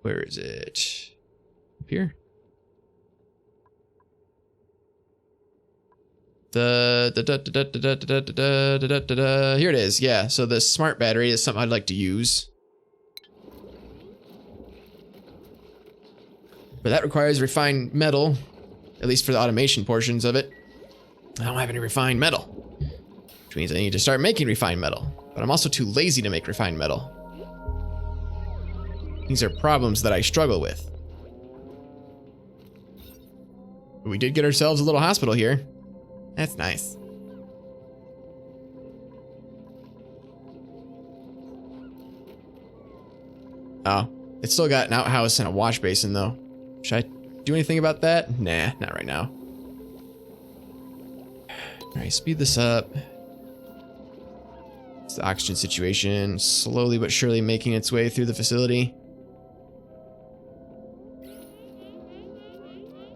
Speaker 1: Where is it? Up here? Here it is. Yeah, so the smart battery is something I'd like to use. But that requires refined metal, at least for the automation portions of it. I don't have any refined metal, which means I need to start making refined metal. But I'm also too lazy to make refined metal. These are problems that I struggle with. But we did get ourselves a little hospital here. That's nice. Oh, it's still got an outhouse and a wash basin though. Should I do anything about that? Nah, not right now. All right, speed this up. It's the oxygen situation, slowly but surely making its way through the facility.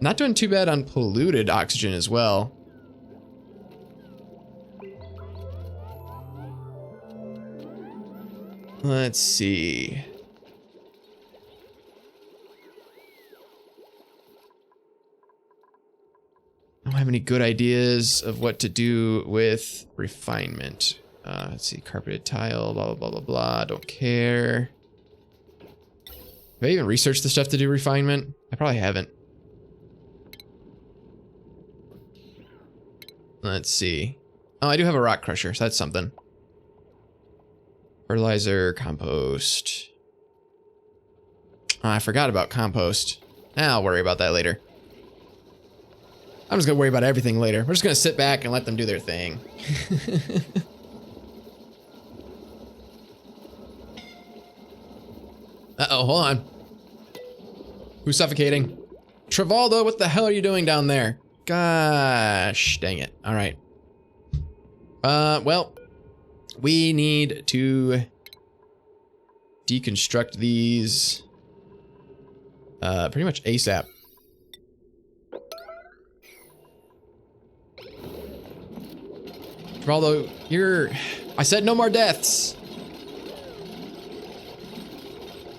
Speaker 1: Not doing too bad on polluted oxygen as well. Let's see. I don't have any good ideas of what to do with refinement. Let's see, carpeted tile, blah, blah, blah, blah, blah. Don't care. Have I even researched the stuff to do refinement? I probably haven't. Let's see. Oh, I do have a rock crusher, so that's something. Fertilizer, compost. Oh, I forgot about compost. I'll worry about that later. I'm just gonna worry about everything later. We're just gonna sit back and let them do their thing. Uh-oh, hold on. Who's suffocating? Travaldo, what the hell are you doing down there? Gosh, dang it. All right. Well, we need to deconstruct these pretty much ASAP. Travaldo, I said no more deaths.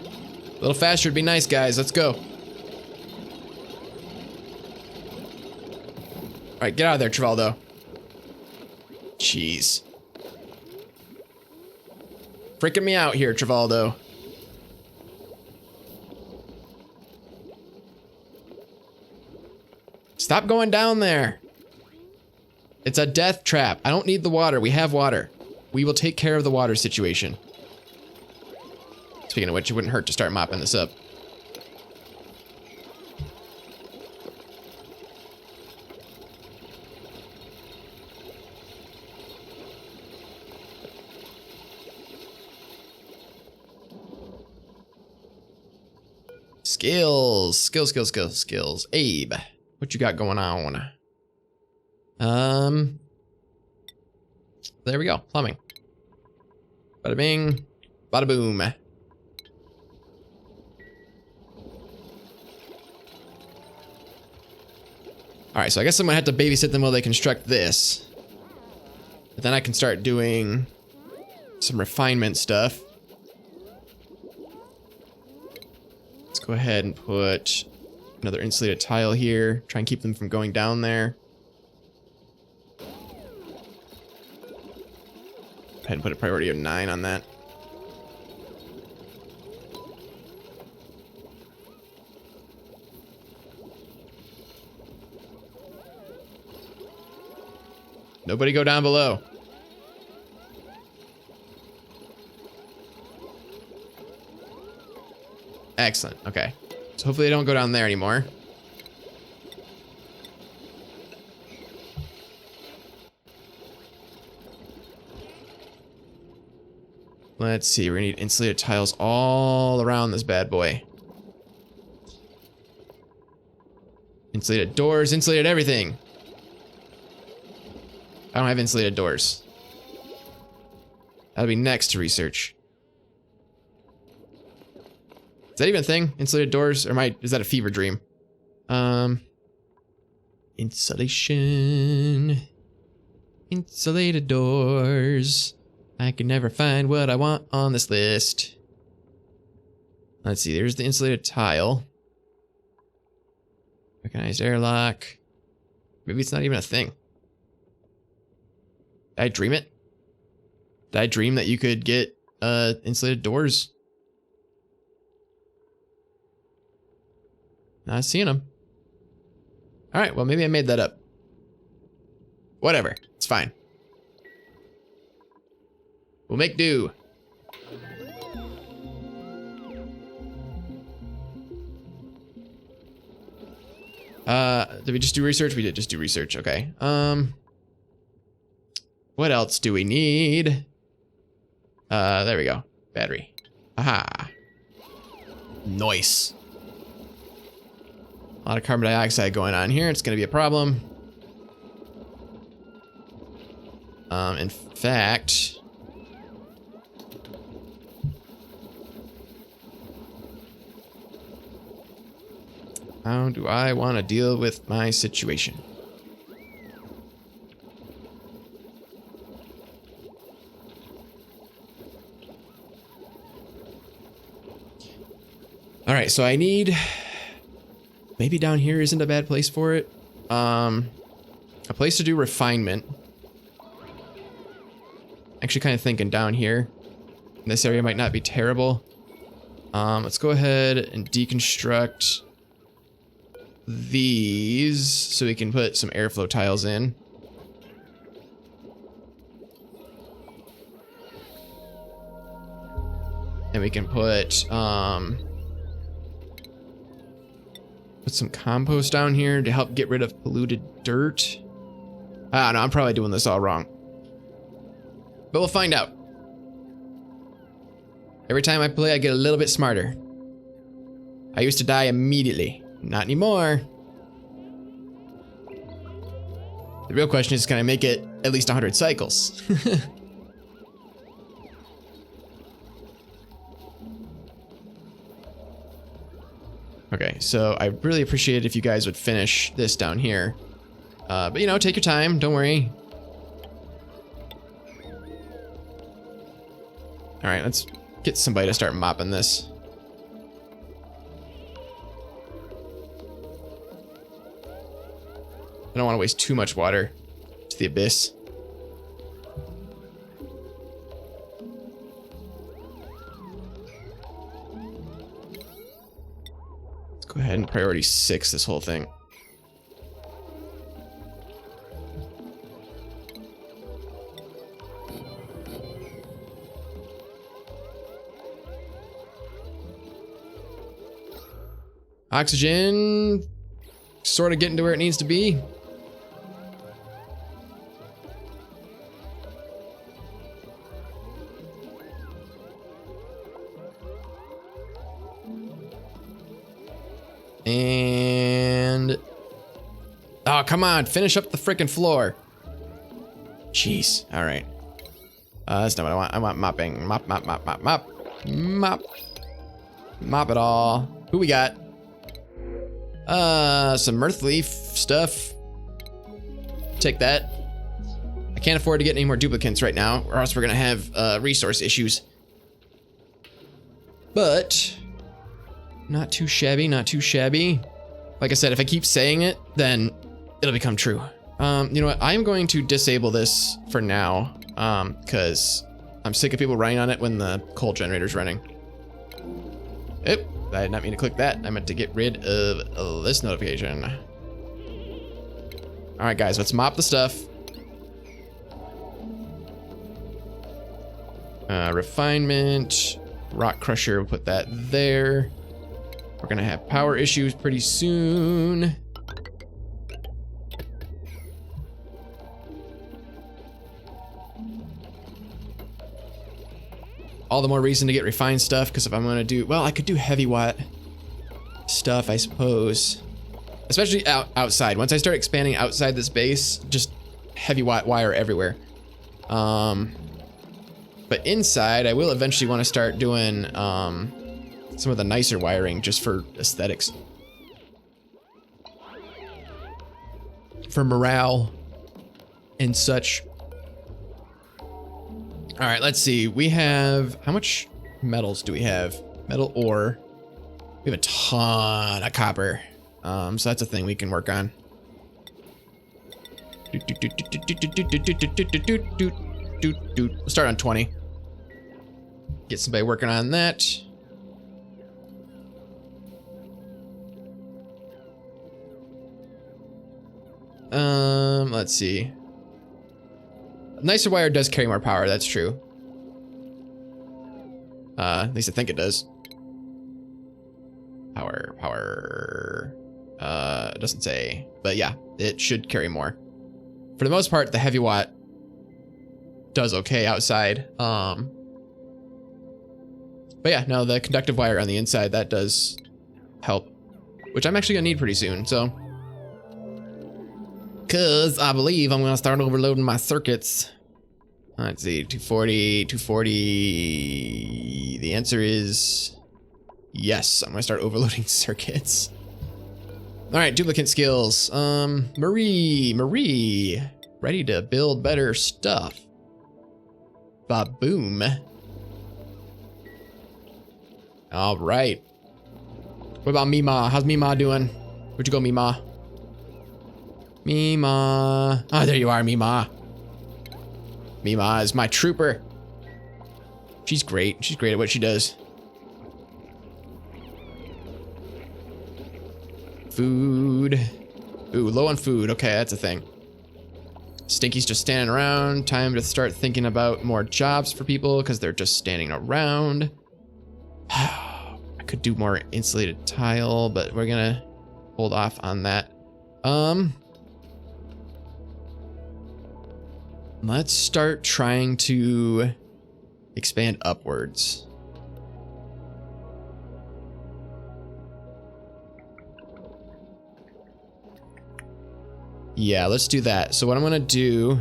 Speaker 1: A little faster would be nice, guys. Let's go. All right, get out of there, Travaldo. Jeez. Freaking me out here, Travaldo. Stop going down there. It's a death trap. I don't need the water. We have water. We will take care of the water situation. Speaking of which, it wouldn't hurt to start mopping this up. Skills. Skills. Abe, what you got going on? There we go. Plumbing. Bada bing, bada boom. All right, so I guess I'm gonna have to babysit them while they construct this. But then I can start doing some refinement stuff. Let's go ahead and put another insulated tile here. Try and keep them from going down there. Go ahead and put a priority of 9 on that. Nobody go down below. Excellent. Okay. So hopefully they don't go down there anymore. Let's see. We're gonna need insulated tiles all around this bad boy. Insulated doors, insulated everything. I don't have insulated doors. That'll be next to research. Is that even a thing? Insulated doors? Or is that a fever dream? Insulation. Insulated doors. I can never find what I want on this list. Let's see, there's the insulated tile. Recognized airlock. Maybe it's not even a thing. Did I dream it? Did I dream that you could get insulated doors? Not seeing them. Alright, well maybe I made that up. Whatever, it's fine. We'll make do. Did we just do research? We did just do research, okay. What else do we need? There we go. Battery. Aha. Nice. A lot of carbon dioxide going on here. It's gonna be a problem. In fact... how do I want to deal with my situation? All right, so I need... maybe down here isn't a bad place for it. A place to do refinement. Actually kind of thinking down here. This area might not be terrible. Let's go ahead and deconstruct these so we can put some airflow tiles in. And we can put some compost down here to help get rid of polluted dirt. I don't know, I'm probably doing this all wrong. But we'll find out. Every time I play, I get a little bit smarter. I used to die immediately. Not anymore. The real question is, can I make it at least 100 cycles? Okay, so I really appreciate it if you guys would finish this down here. But you know, take your time, don't worry. Alright, let's get somebody to start mopping this. I don't want to waste too much water to the abyss. Let's go ahead and priority 6 this whole thing. Oxygen, sort of getting to where it needs to be. And Oh, come on. Finish up the freaking floor. Jeez. All right. That's not what I want. I want mopping. Mop, mop, mop, mop, mop. Mop. Mop it all. Who we got? Some mirth leaf stuff. Take that. I can't afford to get any more duplicates right now, or else we're gonna have resource issues. But not too shabby, not too shabby. Like I said, if I keep saying it, then it'll become true. You know what? I'm going to disable this for now, because I'm sick of people running on it when the coal generator's running. Oop, I did not mean to click that. I meant to get rid of this notification. All right, guys, let's mop the stuff. Refinement, rock crusher, we'll put that there. We're gonna have power issues pretty soon. All the more reason to get refined stuff, because if I'm gonna do, well, I could do heavy watt stuff, I suppose. Especially outside. Once I start expanding outside this base, just heavy watt wire everywhere. But inside, I will eventually want to start doing some of the nicer wiring just for aesthetics. For morale and such. All right, let's see. We have, how much metals do we have? Metal ore. We have a ton of copper. So that's a thing we can work on. We'll start on 20. Get somebody working on that. Let's see. Nicer wire does carry more power, that's true. At least I think it does. Power. It doesn't say, but yeah, it should carry more. For the most part, the heavy watt does okay outside. But yeah, no, the conductive wire on the inside, that does help, which I'm actually gonna need pretty soon, so. Cause I believe I'm gonna start overloading my circuits. Let's see, 240, 240. The answer is yes, I'm gonna start overloading circuits. All right, duplicate skills. Marie, ready to build better stuff. Ba-boom. All right. What about Mima? How's Mima doing? Where'd you go, Mima? Mima. Oh, there you are, Mima. Mima is my trooper. She's great. She's great at what she does. Food. Ooh, low on food. Okay, that's a thing. Stinky's just standing around. Time to start thinking about more jobs for people because they're just standing around. I could do more insulated tile, but we're gonna hold off on that. Let's start trying to expand upwards. Yeah, let's do that. So what I'm gonna do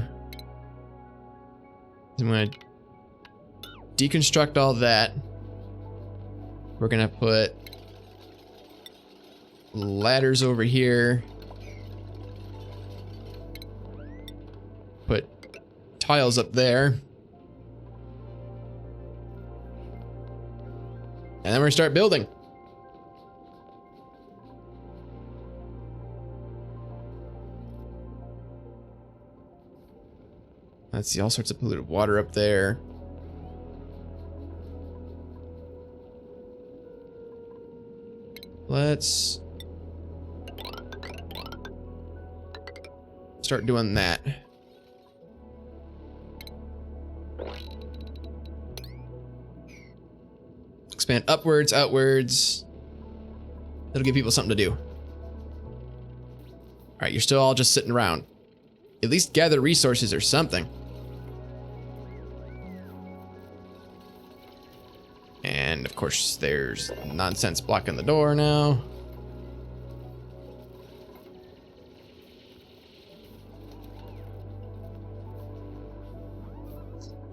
Speaker 1: is I'm gonna deconstruct all that. We're gonna put ladders over here. Put tiles up there. And then we're gonna start building. Let's see, all sorts of polluted water up there. Let's start doing that. Expand upwards, outwards. That'll give people something to do. All right, you're still all just sitting around. At least gather resources or something. And of course, there's nonsense blocking the door now.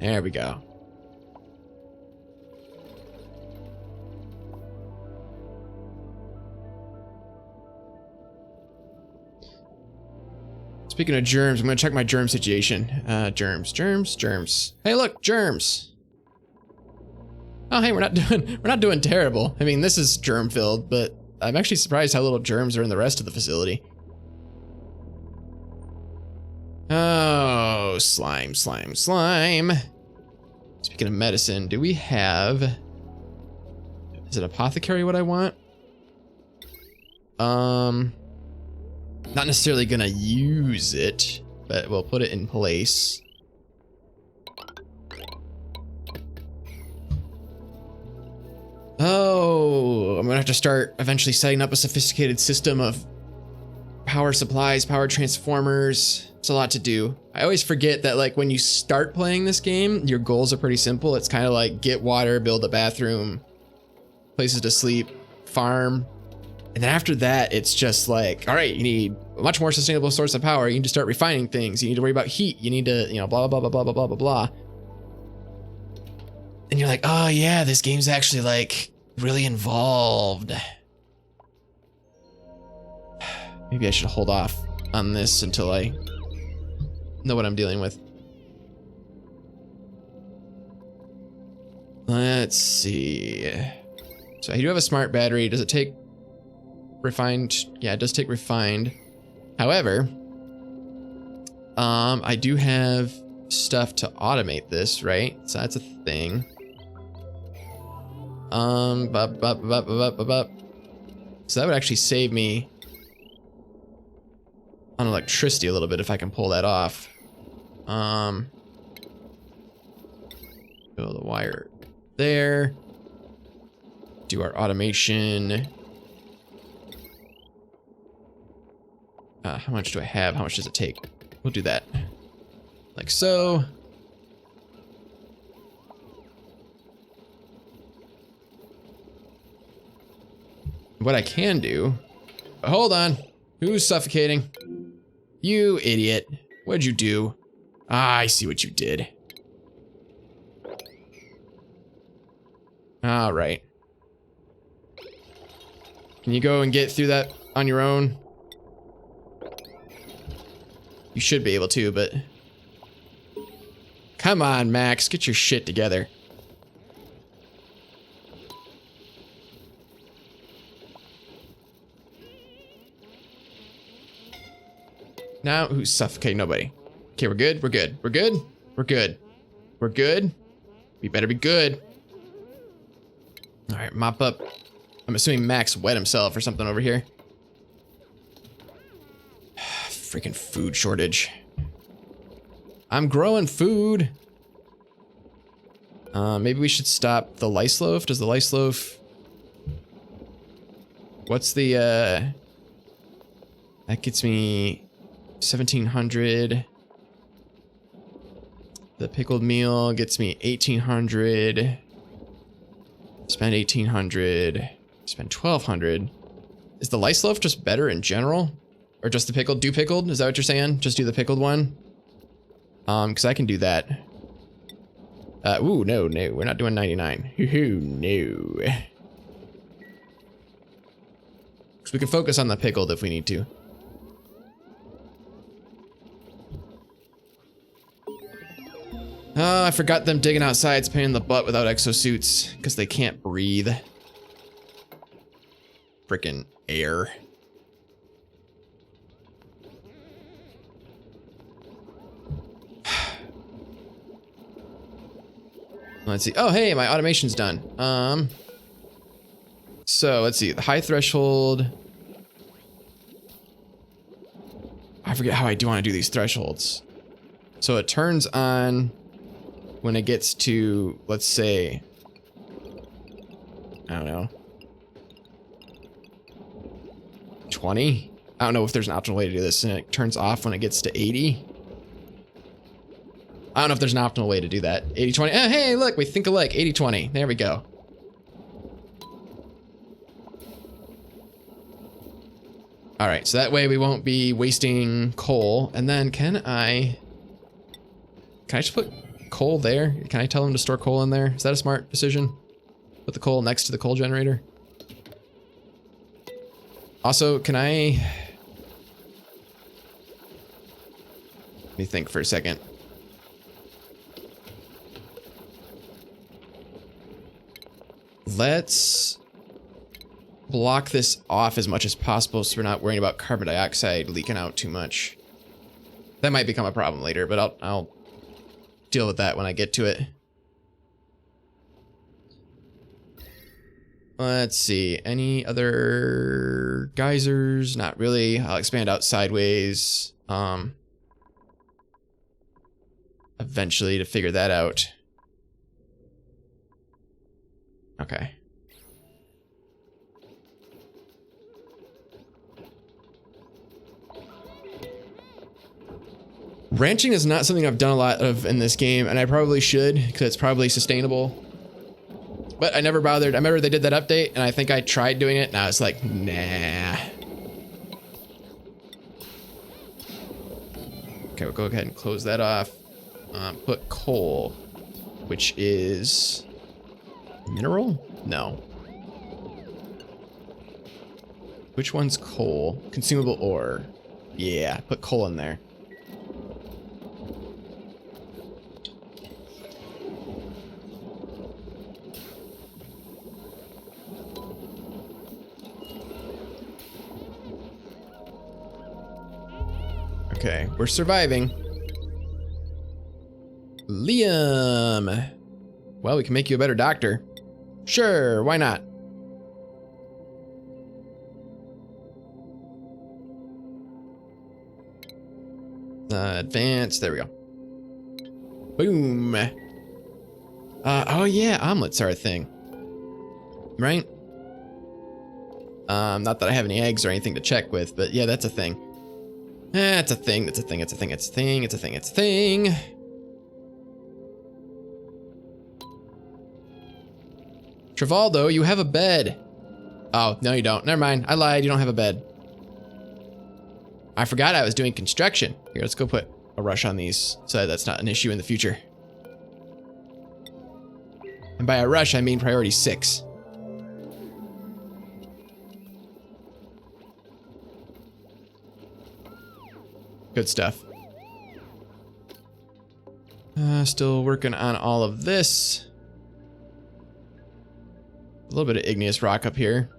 Speaker 1: There we go. Speaking of germs, I'm gonna check my germ situation. Germs. Hey, look, germs. Oh, hey, we're not doing terrible. I mean, this is germ filled, but I'm actually surprised how little germs are in the rest of the facility. Oh, slime. Speaking of medicine, do we have... Is it apothecary what I want? Not necessarily gonna use it, but we'll put it in place. Oh, I'm gonna have to start eventually setting up a sophisticated system of power supplies, power transformers. It's a lot to do. I always forget that, like, when you start playing this game, your goals are pretty simple. It's kind of like get water, build a bathroom, places to sleep, farm. And then after that, it's just like, all right, you need a much more sustainable source of power. You need to start refining things. You need to worry about heat. You need to, blah, blah, blah, blah, blah, blah, blah, blah. And you're like, oh yeah, this game's actually like really involved. Maybe I should hold off on this until I know what I'm dealing with. Let's see. So I do have a smart battery. Does it take refined? Yeah, it does take refined. However, I do have stuff to automate this, right? So that's a thing. So that would actually save me on electricity a little bit if I can pull that off. Go the wire there. Do our automation. How much do I have? How much does it take? We'll do that. Like so. What I can do... Hold on. Who's suffocating? You idiot. What'd you do? Ah, I see what you did. All right. Can you go and get through that on your own? You should be able to, but... Come on, Max. Get your shit together. Now, who's suffocating? Nobody. Okay, we're good. We're good. We're good. We're good. We're good. We better be good. All right, mop up. I'm assuming Max wet himself or something over here. Freaking food shortage. I'm growing food. Maybe we should stop the lice loaf. Does the lice loaf... What's the, That gets me 1,700. The pickled meal gets me 1,800. Spend 1,800. Spend 1,200. Is the lice loaf just better in general? Or just the pickled? Do pickled? Is that what you're saying? Just do the pickled one? Because I can do that. Ooh, no. We're not doing 99. Hoo-hoo, no. So we can focus on the pickled if we need to. Oh, I forgot them digging outside. It's a pain in the butt without exosuits. Because they can't breathe. Frickin' air. Let's see. Oh, hey, my automation's done. So let's see. The high threshold. I forget how I do want to do these thresholds. So it turns on when it gets to, let's say, I don't know, 20? I don't know if there's an optimal way to do this, and it turns off when it gets to 80. I don't know if there's an optimal way to do that. 80-20. Oh, hey, look, we think alike. 80-20. There we go. All right, so that way we won't be wasting coal. And then can I just put coal there? Can I tell them to store coal in there? Is that a smart decision? Put the coal next to the coal generator. Also, can I... Let me think for a second. Let's block this off as much as possible so we're not worrying about carbon dioxide leaking out too much. That might become a problem later, but I'll deal with that when I get to it. Let's see, any other geysers? Not really. I'll expand out sideways eventually to figure that out. Okay. Ranching is not something I've done a lot of in this game, and I probably should, because it's probably sustainable. But I never bothered. I remember they did that update, and I think I tried doing it, and I was like, nah. Okay, we'll go ahead and close that off. Put coal, which is mineral? No. Which one's coal? Consumable ore. Yeah, put coal in there. Okay, we're surviving. Liam. Well, we can make you a better doctor. Sure, why not? Advance, there we go. Boom. Oh yeah, omelets are a thing. Right? Not that I have any eggs or anything to check with, but yeah, that's a thing. It's a thing, it's a thing, it's a thing, it's a thing, it's a thing, it's a thing. Travaldo, you have a bed. Oh, no you don't. Never mind, I lied, you don't have a bed. I forgot I was doing construction. Here, let's go put a rush on these so that's not an issue in the future. And by a rush, I mean priority 6. Good stuff. Still working on all of this. A little bit of igneous rock up here,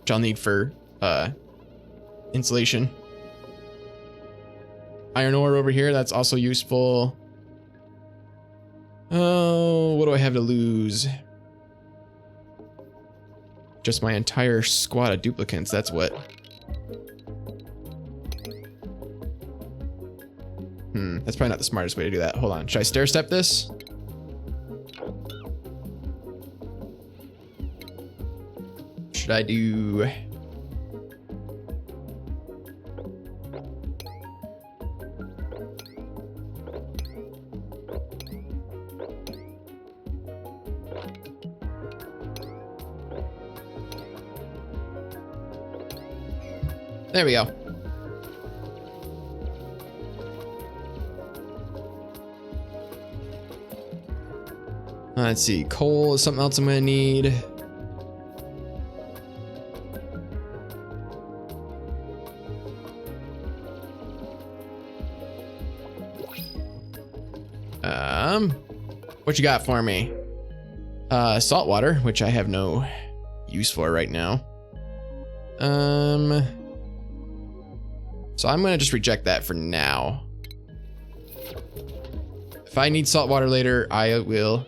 Speaker 1: which I'll need for insulation. Iron ore over here, that's also useful. Oh, what do I have to lose? Just my entire squad of duplicants, that's what. That's probably not the smartest way to do that. Hold on, should I stair step this? Should I do... There we go. Let's see, coal is something else I'm gonna need. What you got for me? Salt water, which I have no use for right now. So I'm gonna just reject that for now. If I need salt water later, I will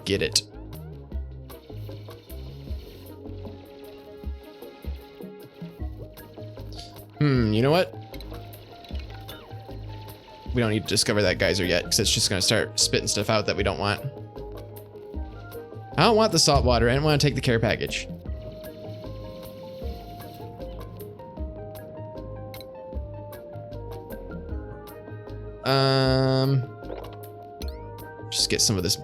Speaker 1: get it. You know what? We don't need to discover that geyser yet, because it's just gonna start spitting stuff out that we don't want. I don't want the salt water. I don't want to take the care package. Just get some of this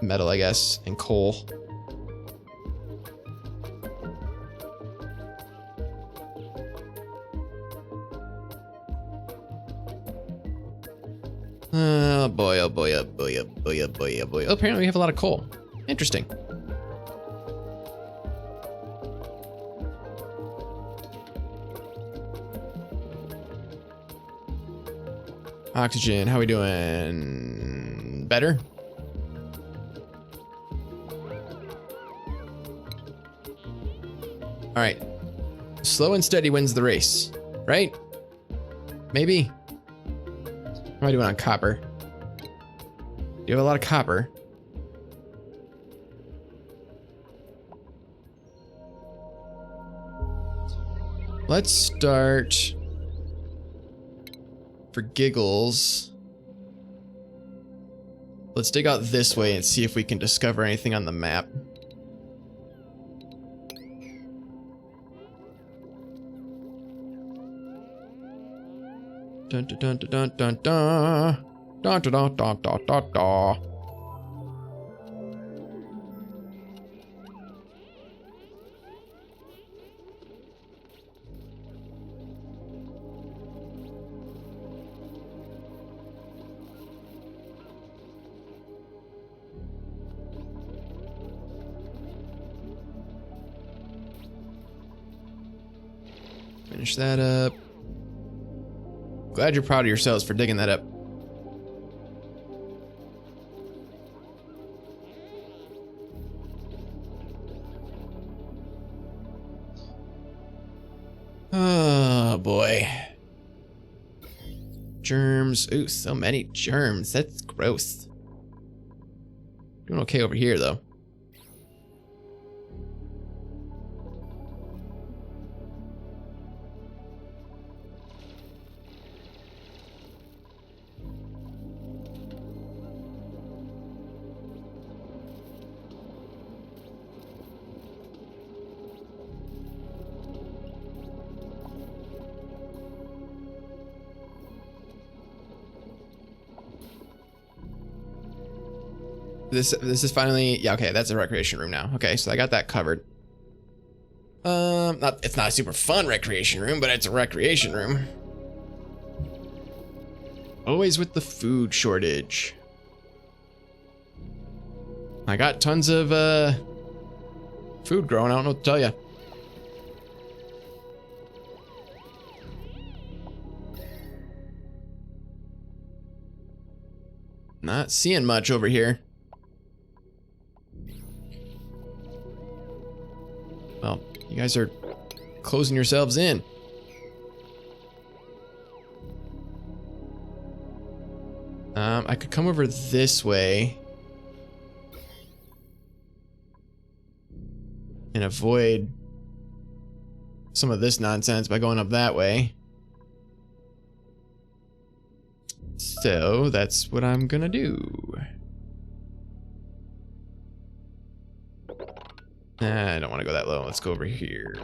Speaker 1: metal, I guess, and coal. Oh boy, oh boy, oh boy, oh boy, oh boy, oh boy. Oh, apparently we have a lot of coal. Interesting. Oxygen, how we doing? Better? All right. Slow and steady wins the race, right? Maybe? How am I doing on copper? Do you have a lot of copper? Let's start for giggles. Let's dig out this way and see if we can discover anything on the map. Dun dun dun dun dun dun dun dun dun dun dun dun dun. Finish that up. Glad you're proud of yourselves for digging that up. Oh boy. Germs. Ooh, so many germs. That's gross. Doing okay over here though. This is finally, yeah, okay, that's a recreation room now. Okay, so I got that covered. It's not a super fun recreation room, but it's a recreation room. Always with the food shortage. I got tons of food growing, I don't know what to tell you. Not seeing much over here. Well, you guys are closing yourselves in. I could come over this way and avoid some of this nonsense by going up that way. So that's what I'm gonna do. I don't want to go that low. Let's go over here.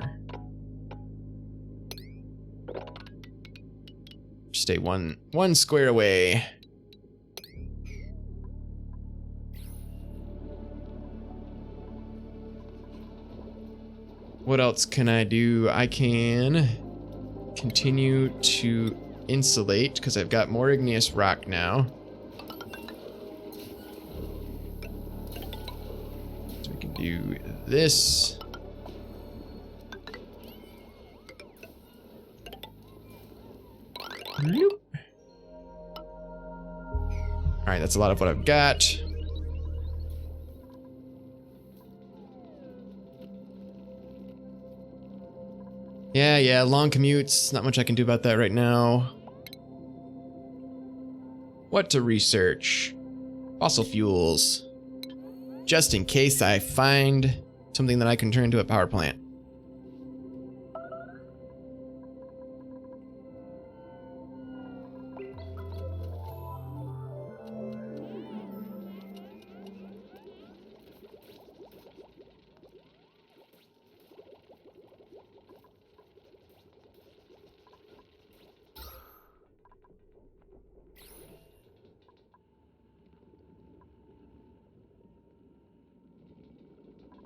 Speaker 1: Stay one square away. What else can I do? I can continue to insulate because I've got more igneous rock now. So we can do this. Nope. All right, that's a lot of what I've got. Yeah, long commutes. Not much I can do about that right now. What to research? Fossil fuels. Just in case I find something that I can turn into a power plant.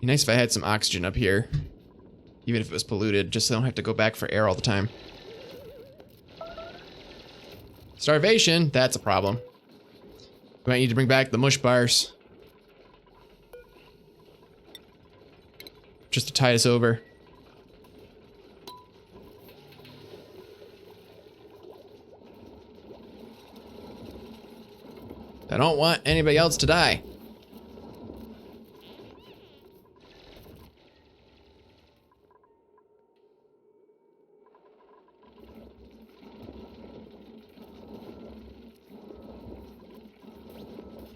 Speaker 1: Be nice if I had some oxygen up here, even if it was polluted, just so I don't have to go back for air all the time. Starvation, that's a problem. We might need to bring back the mush bars. Just to tide us over. I don't want anybody else to die.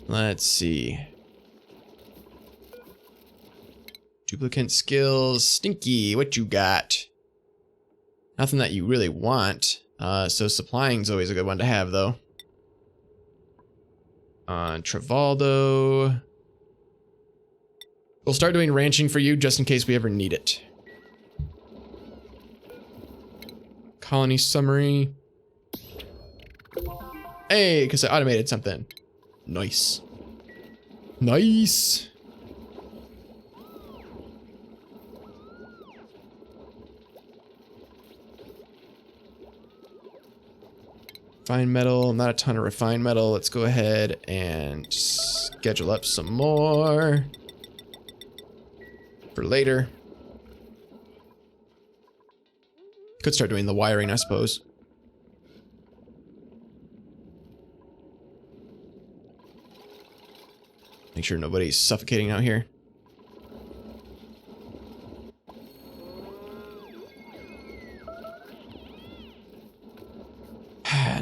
Speaker 1: Let's see. Duplicate skills. Stinky, what you got? Nothing that you really want. So supplying's always a good one to have, though. Travaldo. We'll start doing ranching for you just in case we ever need it. Colony summary. Hey, because I automated something. Nice. Nice. Refined metal, not a ton of refined metal. Let's go ahead and schedule up some more for later. Could start doing the wiring, I suppose. Make sure nobody's suffocating out here.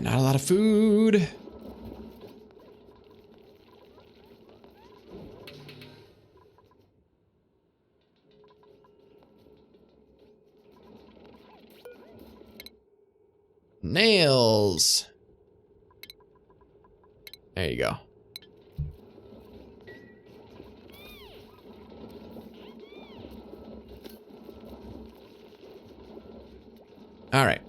Speaker 1: Not a lot of food. Nails. There you go. All right.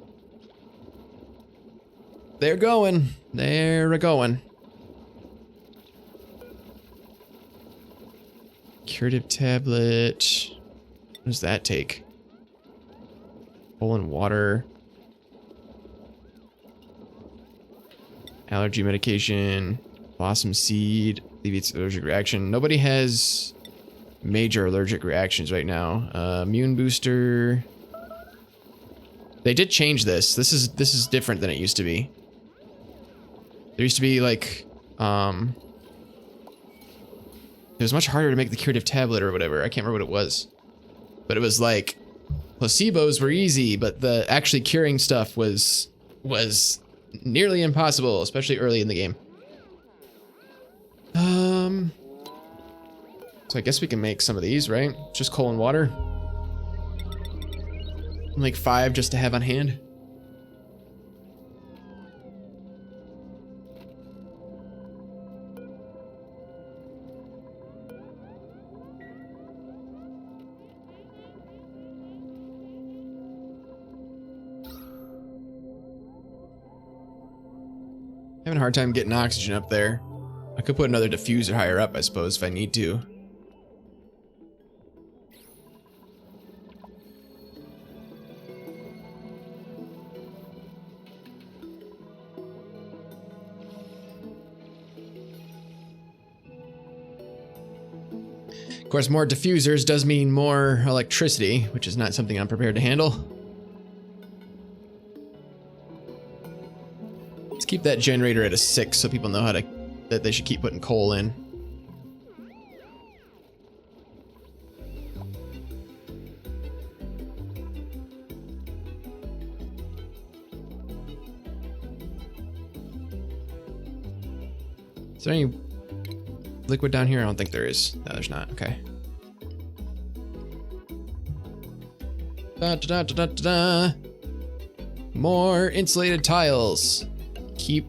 Speaker 1: They're going. They're a-going. Curative tablet. What does that take? Bowl and water. Allergy medication. Blossom seed. Alleviates allergic reaction. Nobody has major allergic reactions right now. Immune booster. They did change this. This is different than it used to be. There used to be like, it was much harder to make the curative tablet or whatever. I can't remember what it was. But it was like, placebos were easy, but the actually curing stuff was nearly impossible, especially early in the game. So I guess we can make some of these, right? Just coal and water. Like 5 just to have on hand. Having a hard time getting oxygen up there. I could put another diffuser higher up, I suppose, if I need to. Of course, more diffusers does mean more electricity, which is not something I'm prepared to handle. Let's keep that generator at a 6 so people know that they should keep putting coal in. Is there any liquid down here? I don't think there is. No, there's not. Okay. Da, da, da, da, da, da. More insulated tiles. Keep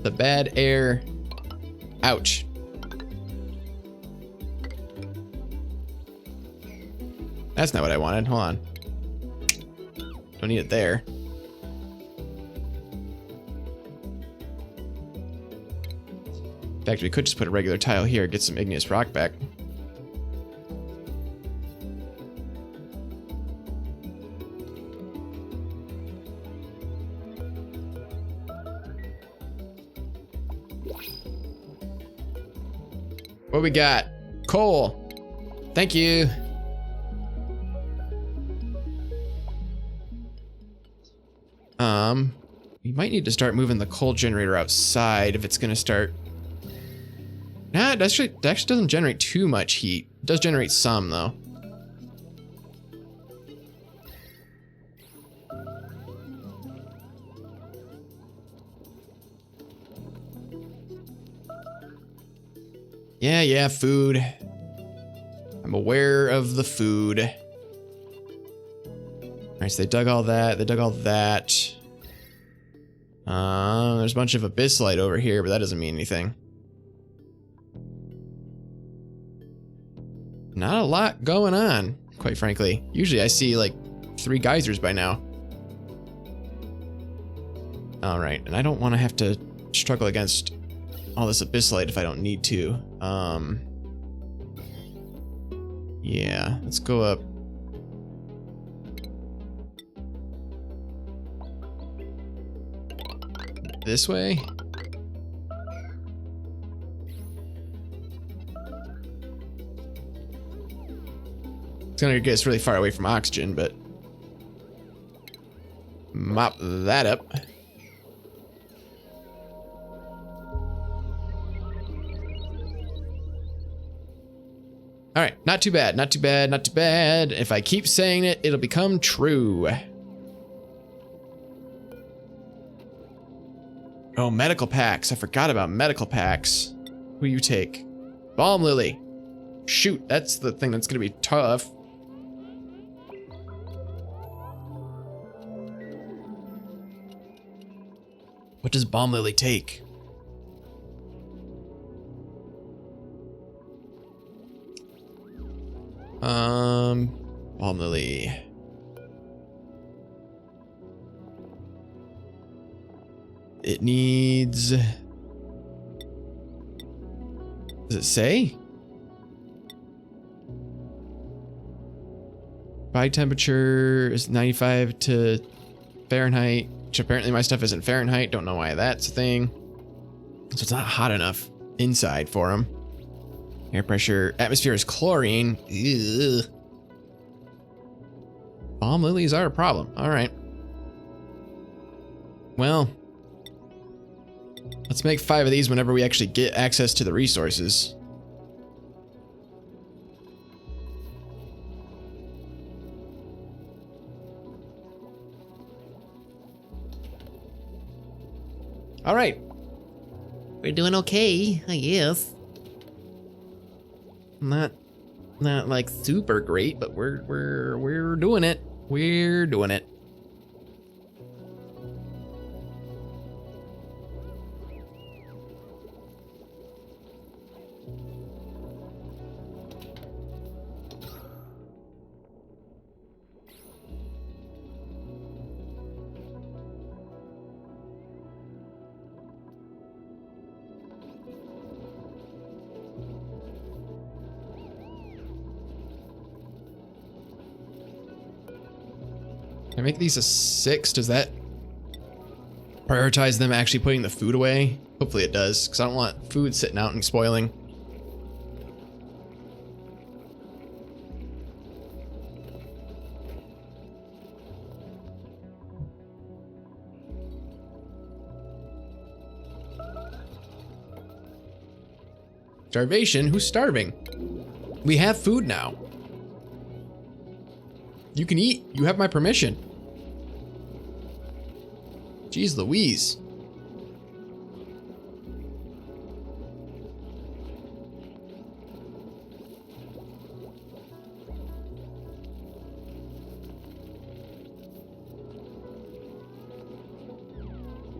Speaker 1: the bad air out. That's not what I wanted. Hold on. Don't need it there. In fact, we could just put a regular tile here, get some igneous rock back. What we got? Coal. Thank you. We might need to start moving the coal generator outside if it's gonna start. Nah, it actually doesn't generate too much heat. It does generate some though. Yeah, food. I'm aware of the food. All right, so they dug all that. They dug all that. There's a bunch of abyssalite over here, but that doesn't mean anything. Not a lot going on, quite frankly. Usually I see like 3 geysers by now. All right, and I don't want to have to struggle against all this abyssalite if I don't need to. Yeah, let's go up. This way? It's gonna get us really far away from oxygen, but mop that up. All right, not too bad, not too bad, not too bad. If I keep saying it, it'll become true. Oh, medical packs. I forgot about medical packs. Who do you take? Balm Lily. Shoot, that's the thing that's gonna be tough. What does Balm Lily take? Balm Lily. It needs... Does it say? Body temperature is 95 to Fahrenheit, which apparently my stuff isn't Fahrenheit. Don't know why that's a thing. So it's not hot enough inside for him. Air pressure, atmosphere is chlorine. Ugh. Balm lilies are a problem. All right. Well, let's make 5 of these whenever we actually get access to the resources. All right. We're doing okay, I guess. Not like super great, but we're doing it. We're doing it. Can I make these a 6? Does that prioritize them actually putting the food away? Hopefully it does, because I don't want food sitting out and spoiling. Starvation? Who's starving? We have food now. You can eat. You have my permission. Jeez Louise.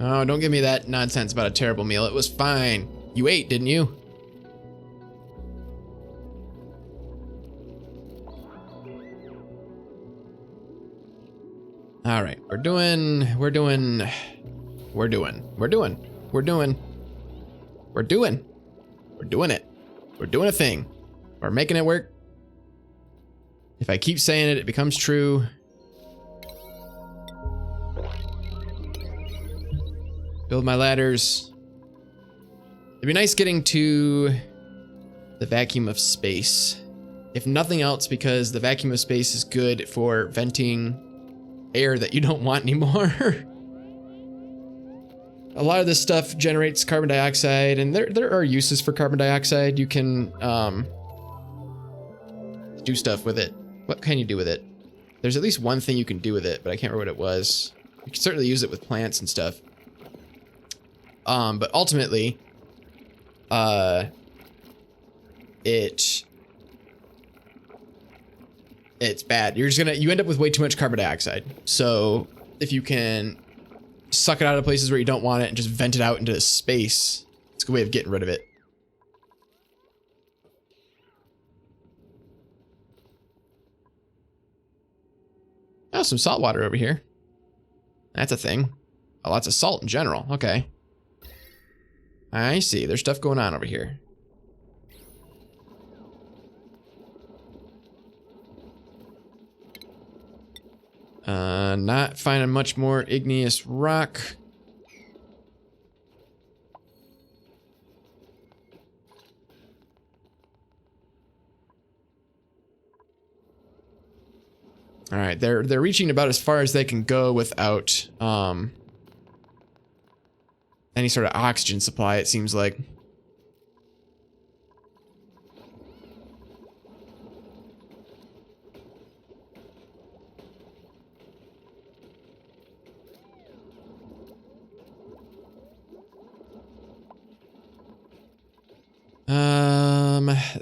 Speaker 1: Oh, don't give me that nonsense about a terrible meal. It was fine. You ate, didn't you? All right, we're doing it. We're doing it. We're doing a thing. We're making it work. If I keep saying it, it becomes true. Build my ladders. It'd be nice getting to The vacuum of space. If nothing else, because the vacuum of space is good for venting air that you don't want anymore. A lot of this stuff generates carbon dioxide, and there are uses for carbon dioxide. You can do stuff with it. What can you do with it? There's at least one thing you can do with it, but I can't remember what it was. You can certainly use it with plants and stuff. But ultimately, it's bad. You end up with way too much carbon dioxide. So if you can suck it out of places where you don't want it and just vent it out into space, it's a good way of getting rid of it. Oh, some salt water over here. That's a thing. Oh, lots of salt in general. Okay. I see. There's stuff going on over here. Not finding much more igneous rock. All right, they're reaching about as far as they can go without any sort of oxygen supply, it seems like.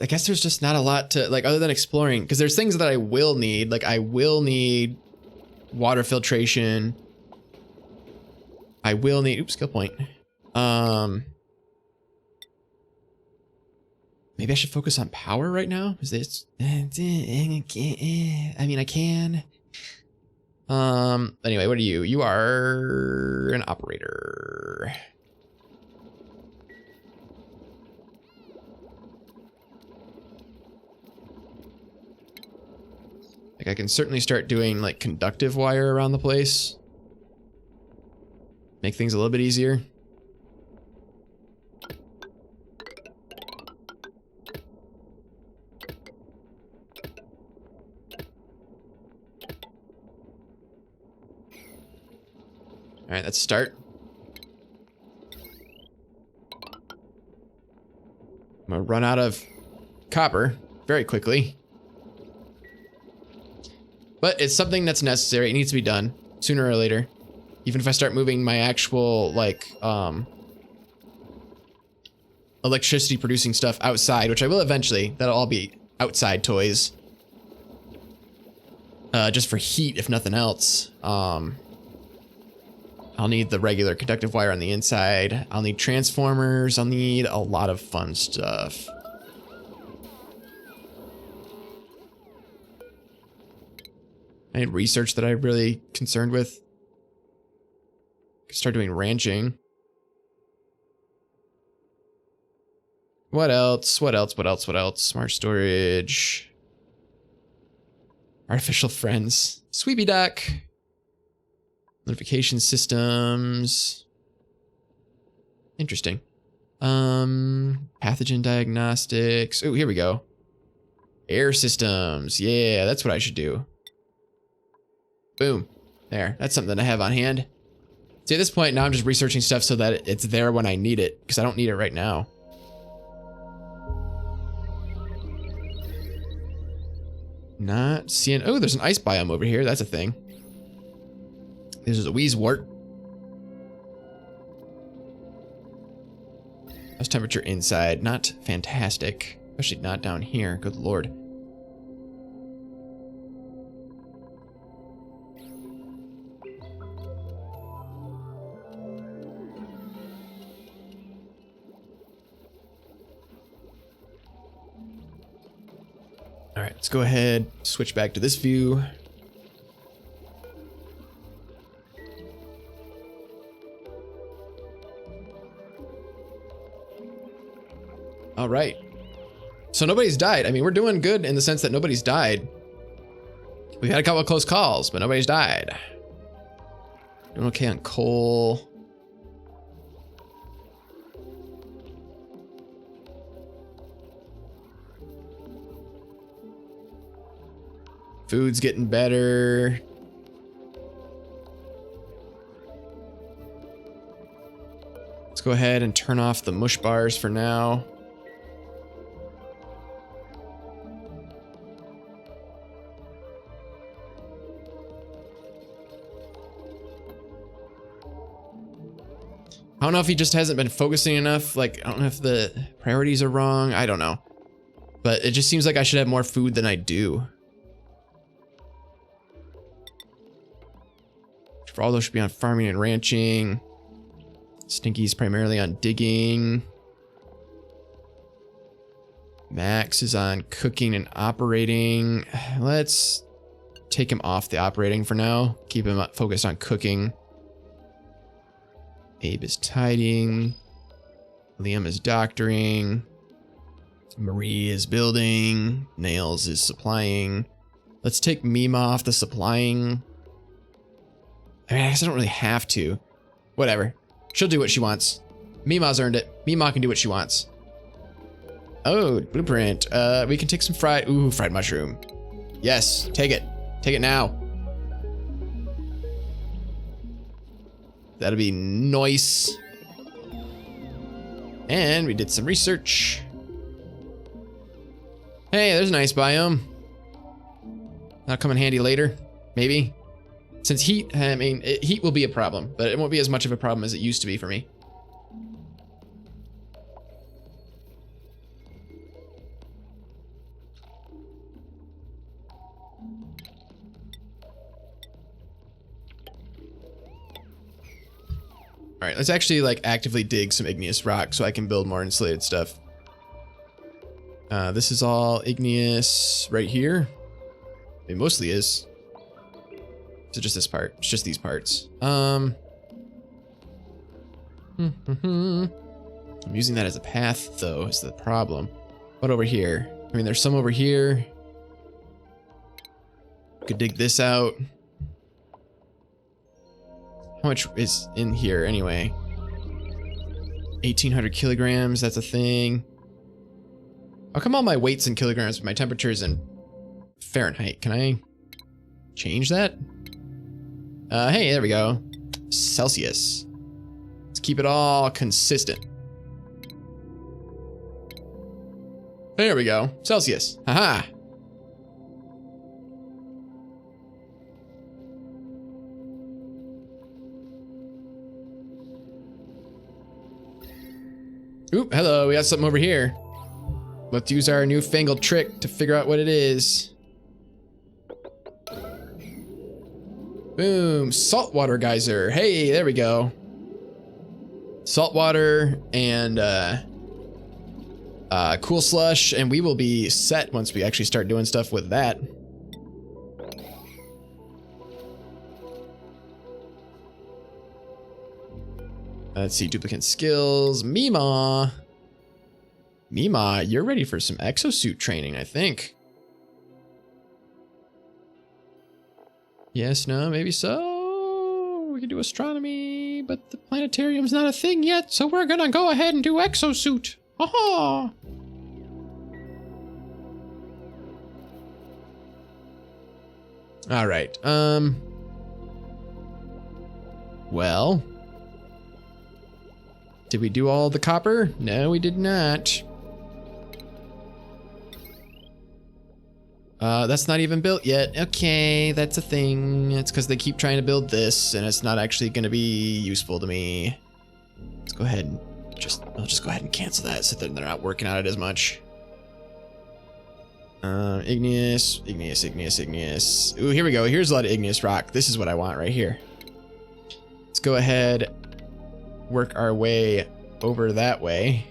Speaker 1: I guess there's just not a lot to, like, other than exploring, because there's things that I will need. Like, I will need water filtration. I will need, oops, skill point. Maybe I should focus on power right now. Is this, I mean, I can. Anyway, what are you? You are an operator. Like, I can certainly start doing, like, conductive wire around the place. Make things a little bit easier. All right, let's start. I'm gonna run out of copper very quickly. But it's something that's necessary. It needs to be done sooner or later. Even if I start moving my actual, like, electricity producing stuff outside, which I will eventually. That'll all be outside toys. Just for heat, if nothing else. I'll need the regular conductive wire on the inside. I'll need transformers. I'll need a lot of fun stuff. I need research that I'm really concerned with. Start doing ranching. What else? What else? What else? What else? Smart storage. Artificial friends. Sweepy duck. Notification systems. Interesting. Pathogen diagnostics. Oh, here we go. Air systems. Yeah, that's what I should do. Boom. There. That's something to have on hand. See, at this point, now I'm just researching stuff so that it's there when I need it, because I don't need it right now. Not seeing... Oh, there's an ice biome over here. That's a thing. There's a wheezewort. How's temperature inside? Not fantastic. Especially not down here. Good lord. All right, let's go ahead, switch back to this view. All right. So nobody's died. I mean, we're doing good in the sense that nobody's died. We've had a couple of close calls, but nobody's died. Doing okay on coal. Food's getting better. Let's go ahead and turn off the mush bars for now. I don't know if he just hasn't been focusing enough. Like, I don't know if the priorities are wrong. I don't know. But it just seems like I should have more food than I do. Geraldo should be on farming and ranching. Stinky's primarily on digging. Max is on cooking and operating. Let's take him off the operating for now. Keep him focused on cooking. Abe is tidying. Liam is doctoring. Marie is building. Nails is supplying. Let's take Mima off the supplying. I mean, I guess I don't really have to. Whatever. She'll do what she wants. Mima's earned it. Mima can do what she wants. Oh, blueprint. We can take some fried mushroom. Yes, take it. Take it now. That'll be nice. And we did some research. Hey, there's a nice biome. That'll come in handy later, maybe. Since heat, I mean, heat will be a problem, but it won't be as much of a problem as it used to be for me. All right, let's actually like actively dig some igneous rock so I can build more insulated stuff. This is all igneous right here. It mostly is. So just this part. It's just these parts. I'm using that as a path though, is the problem. What over here? I mean, there's some over here. Could dig this out. How much is in here anyway? 1,800 kilograms, that's a thing. How come all my weights in kilograms, my temperatures in Fahrenheit? Can I change that? Hey, there we go. Celsius. Let's keep it all consistent. There we go. Celsius. Haha. Oop, hello, we got something over here. Let's use our newfangled trick to figure out what it is. Boom, saltwater geyser. Hey, there we go. Saltwater and cool slush, and we will be set once we actually start doing stuff with that. Let's see, duplicate skills. Mima, you're ready for some exosuit training, I think. Yes, no, maybe so. We can do astronomy, but the planetarium's not a thing yet, so we're gonna go ahead and do exosuit. Aha! All right. Well, did we do all the copper? No, we did not. That's not even built yet. Okay, that's a thing. It's because they keep trying to build this, and it's not actually going to be useful to me. Let's go ahead and I'll just go ahead and cancel that so that they're not working on it as much. Igneous. Ooh, here we go. Here's a lot of igneous rock. This is what I want right here. Let's go ahead, work our way over that way.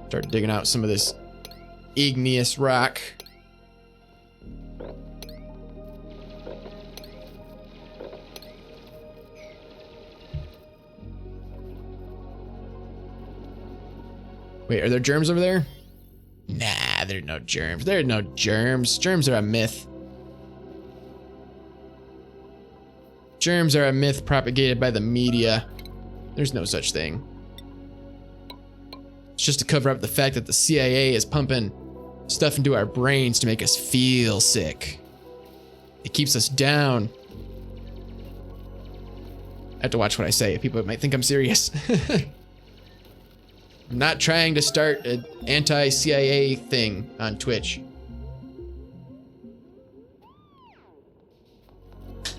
Speaker 1: Start digging out some of this igneous rock. Wait, are there germs over there? Nah, there are no germs. There are no germs. Germs are a myth. Germs are a myth propagated by the media. There's no such thing. It's just to cover up the fact that the CIA is pumping stuff into our brains to make us feel sick. It keeps us down. I have to watch what I say. People might think I'm serious. I'm not trying to start an anti-CIA thing on Twitch.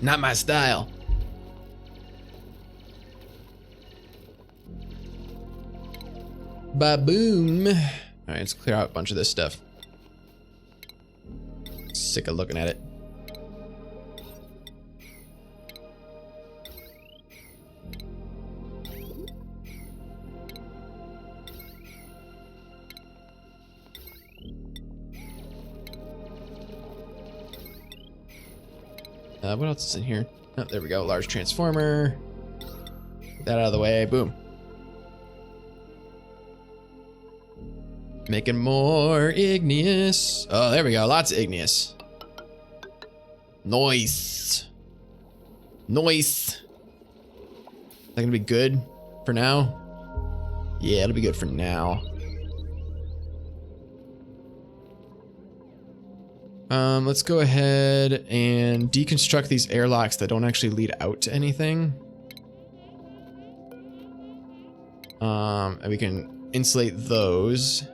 Speaker 1: Not my style. Ba-boom. All right, let's clear out a bunch of this stuff. Sick of looking at it. What else is in here? Oh, there we go. Large transformer. Get that out of the way. Boom. Making more igneous. Oh, there we go. Lots of igneous. Nice. Nice. Is that gonna be good for now? Yeah, it'll be good for now. Let's go ahead and deconstruct these airlocks that don't actually lead out to anything. And we can insulate those.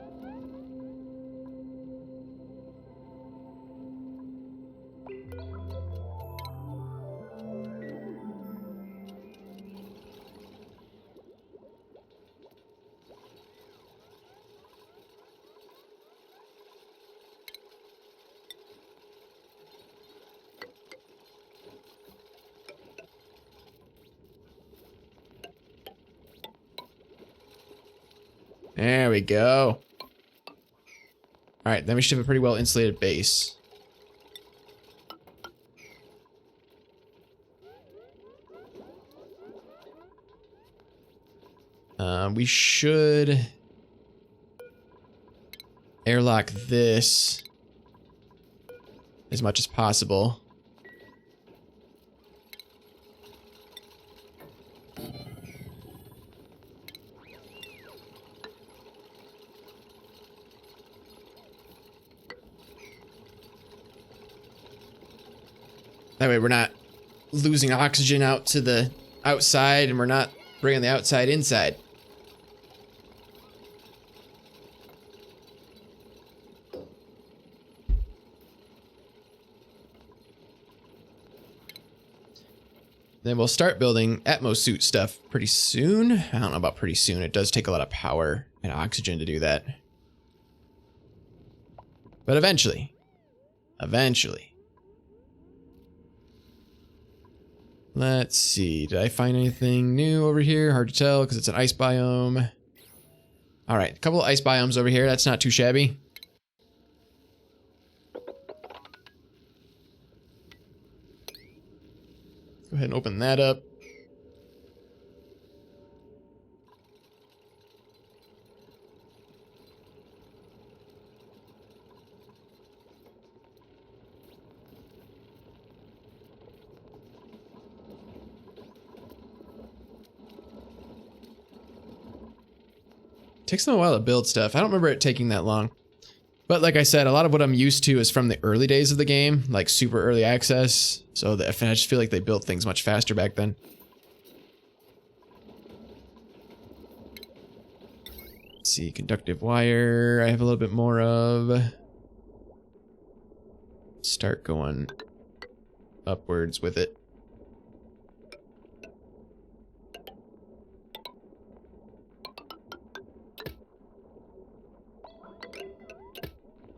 Speaker 1: There we go. All right, then we should have a pretty well insulated base. We should airlock this as much as possible. That way we're not losing oxygen out to the outside and we're not bringing the outside inside. Then we'll start building Atmosuit stuff pretty soon. I don't know about pretty soon. It does take a lot of power and oxygen to do that. But eventually. Eventually. Let's see. Did I find anything new over here? Hard to tell because it's an ice biome. All right, a couple of ice biomes over here. That's not too shabby. Go ahead and open that up. Takes them a while to build stuff. I don't remember it taking that long. But like I said, a lot of what I'm used to is from the early days of the game, like super early access. So I just feel like they built things much faster back then. Let's see, conductive wire, I have a little bit more of. Start going upwards with it.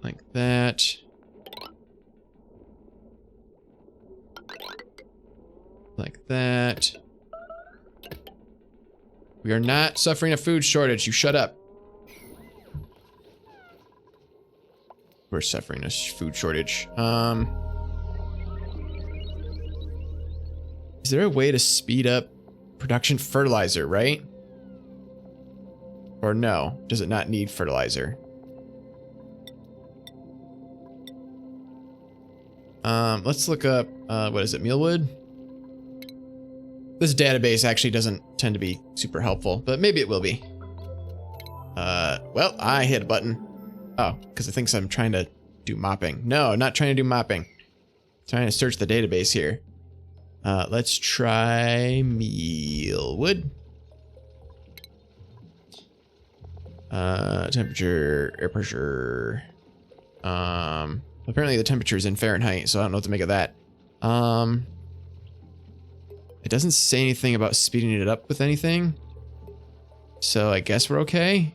Speaker 1: Like that. Like that. We are not suffering a food shortage. You shut up. We're suffering a food shortage. Is there a way to speed up production fertilizer, right? Or no? Does it not need fertilizer? Let's look up, what is it, mealwood? This database actually doesn't tend to be super helpful, but maybe it will be. well, I hit a button. Oh, because it thinks I'm trying to do mopping. No, not trying to do mopping. Trying to search the database here. Let's try mealwood. Temperature, air pressure. Apparently the temperature is in Fahrenheit, so I don't know what to make of that. It doesn't say anything about speeding it up with anything. So I guess we're okay.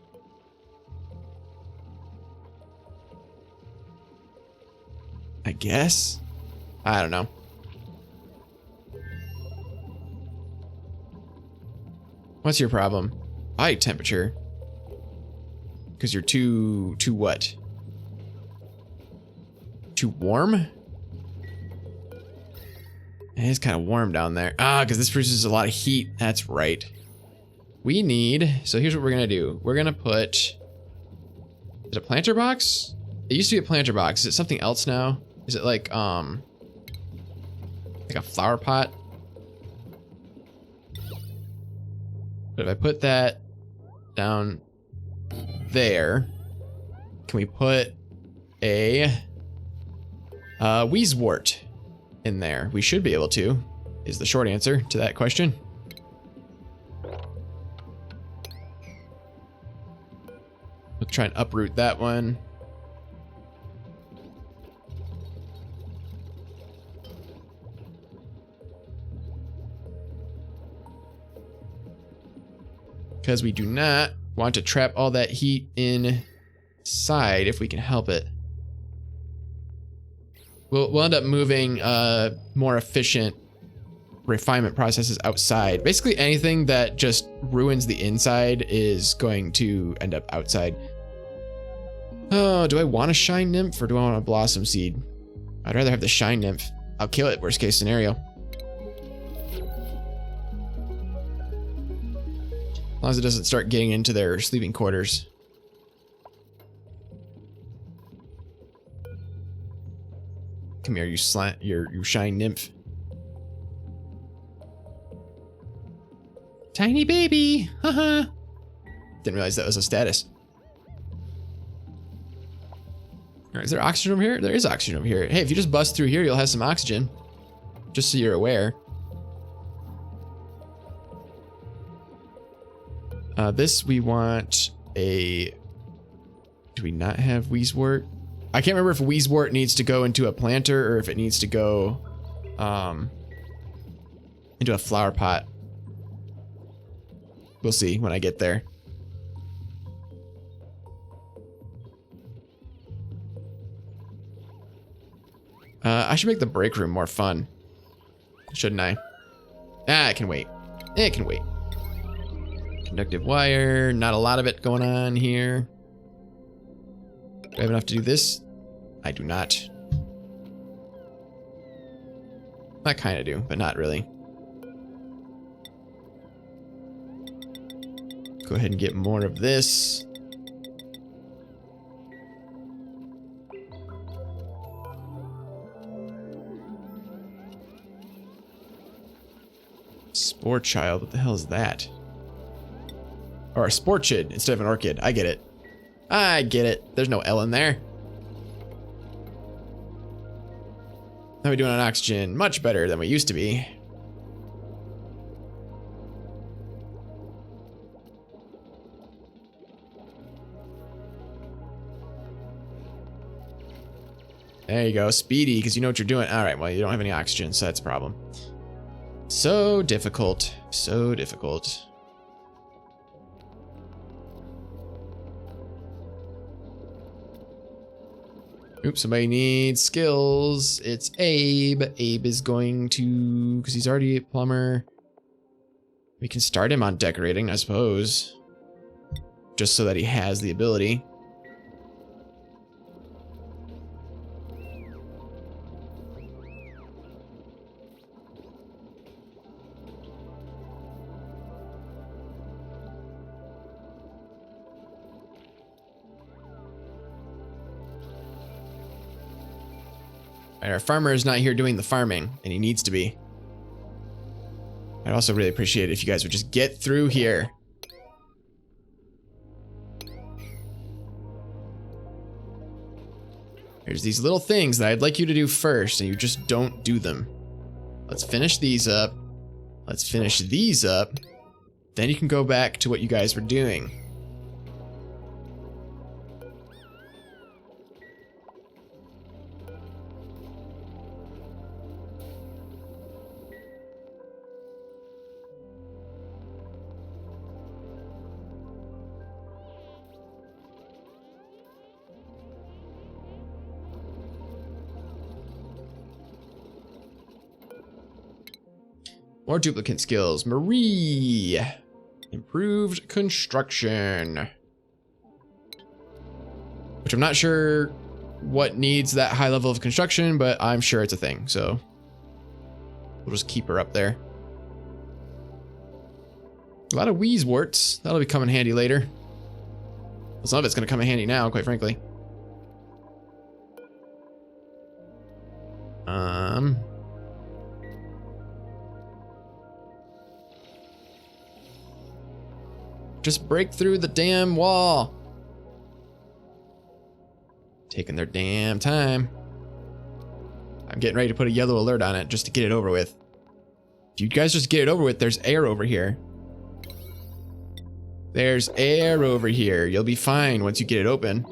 Speaker 1: I guess. I don't know. What's your problem? Body temperature. Because you're too what? Too warm? It is kind of warm down there. Ah, because this produces a lot of heat. That's right. We need, so here's what we're gonna do. We're gonna put, is it a planter box? It used to be a planter box. Is it something else now? Is it like a flower pot? But if I put that down there, can we put a Wheezewort in there? We should be able to, is the short answer to that question. We'll try and uproot that one. Because we do not want to trap all that heat inside if we can help it. We'll end up moving more efficient refinement processes outside. Basically anything that just ruins the inside is going to end up outside. Oh, do I want a shine nymph or do I want a blossom seed? I'd rather have the shine nymph. I'll kill it, worst case scenario. As long as it doesn't start getting into their sleeping quarters. Come here, you shine nymph. Tiny baby, haha. Didn't realize that was a status. All right, is there oxygen over here? There is oxygen over here. Hey, if you just bust through here, you'll have some oxygen. Just so you're aware. This we want a, do we not have Wheezewort? I can't remember if Wheezewort needs to go into a planter or if it needs to go into a flower pot. We'll see when I get there. I should make the break room more fun, shouldn't I? Ah, it can wait. It can wait. Conductive wire, not a lot of it going on here. Do I have enough to do this? I do not. I kind of do, but not really. Go ahead and get more of this. Spore child, what the hell is that? Or a sporchid instead of an orchid. I get it. I get it. There's no L in there. How are we doing on oxygen? Much better than we used to be. There you go. Speedy, because you know what you're doing. All right, well, you don't have any oxygen, so that's a problem. So difficult. So difficult. Oops, somebody needs skills. It's Abe. Abe is going to, because he's already a plumber. We can start him on decorating, I suppose. Just so that he has the ability. Our farmer is not here doing the farming, and he needs to be. I'd also really appreciate it if you guys would just get through here. There's these little things that I'd like you to do first, and you just don't do them. Let's finish these up. Let's finish these up. Then you can go back to what you guys were doing. More duplicate skills. Marie. Improved construction. Which I'm not sure what needs that high level of construction, but I'm sure it's a thing, so we'll just keep her up there. A lot of Wheezeworts. That'll be coming handy later. Well, some of it's going to come in handy now, quite frankly. Just break through the damn wall. Taking their damn time. I'm getting ready to put a yellow alert on it just to get it over with. If you guys just get it over with, there's air over here. There's air over here. You'll be fine once you get it open.